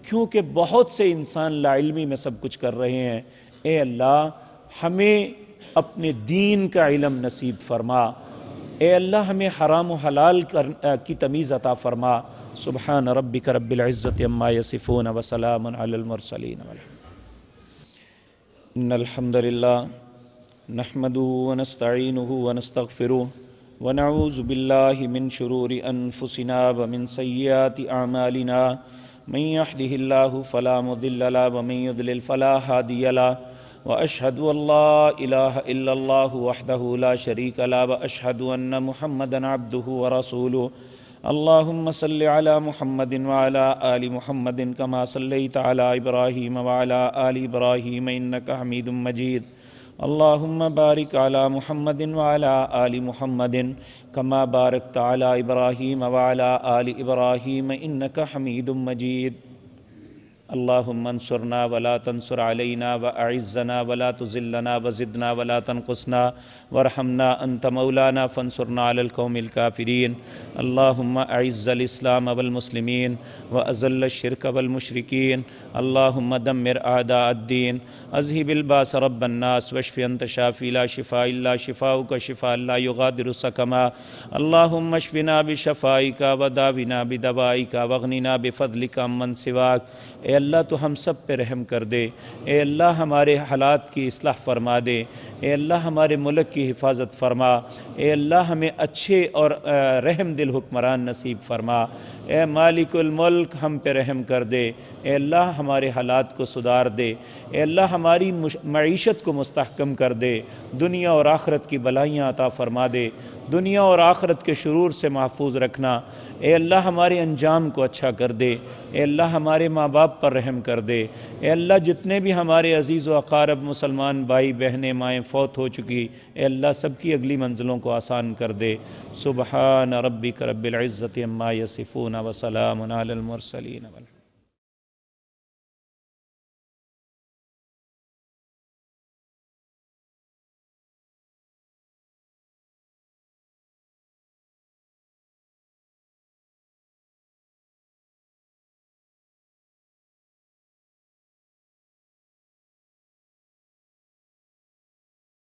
کیونکہ بہت سے انسان لا علمی میں سب کچھ کر رہے ہیں۔ اے اللہ ہمیں اپنے دین کا علم نصیب فرما، اے اللہ ہمیں حرام و حلال کی تمیز عطا فرما۔ سبحان ربک رب العزت عما یصفون وسلام علی المرسلین۔ ان الحمد للہ نحمده ونستعینه ونستغفره ونعوذ باللہ من شرور انفسنا ومن سیئات اعمالنا، من يهده الله فلا مضل له ومن يضلل فلا هادي له، واشهد ان لا اله الا الله وحده لا شريك له، واشهد ان محمدا عبده ورسوله۔ اللهم صل على محمد وعلى آل محمد كما صليت على إبراهيم وعلى آل إبراهيم إنك حميد مجيد۔ اللهم بارك على محمد وعلى آل محمد كما باركت على إبراهيم وعلى آل إبراهيم إنك حميد مجيد۔ اللہم انصرنا ولا تنصر علینا واعزنا ولا تذلنا وزدنا ولا تنقصنا وارحمنا انت مولانا فانصرنا علی القوم الکافرین اللہم اعز الاسلام والمسلمین واذل الشرک والمشرکین اللہم دمر اعداء الدین اذهب الباس رب الناس واشف انت شافی لا شفاء الا شفاؤک شفاء لا یغادر سقما اللہم اشفنا بشفائک وداونا بدوائک واغننا بفضلک عمن سواک۔ اے اللہ تو ہم سب پہ رحم کر دے، اے اللہ ہمارے حالات کی اصلاح فرما دے، اے اللہ ہمارے ملک کی حفاظت فرما، اے اللہ ہمیں اچھے اور رحم دل حکمران نصیب فرما، اے مالک الملک ہم پہ رحم کر دے، اے اللہ ہمارے حالات کو سدھار دے، اے اللہ ہماری معیشت کو مستحکم کر دے، دنیا اور آخرت کی بلائیاں عطا فرما دے، دنیا اور آخرت کے شرور سے محفوظ رکھنا، اے اللہ ہمارے انجام کو اچھا کر دے، اے اللہ ہمارے ماں باپ پر رحم کر دے، اے اللہ جتنے بھی ہمارے عزیز و اقارب مسلمان بھائی بہنیں مائیں فوت ہو چکی، اے اللہ سب کی اگلی منزلوں کو آسان کر دے۔ سبحان ربک رب العزت عما یصفون وسلام علی المرسلین۔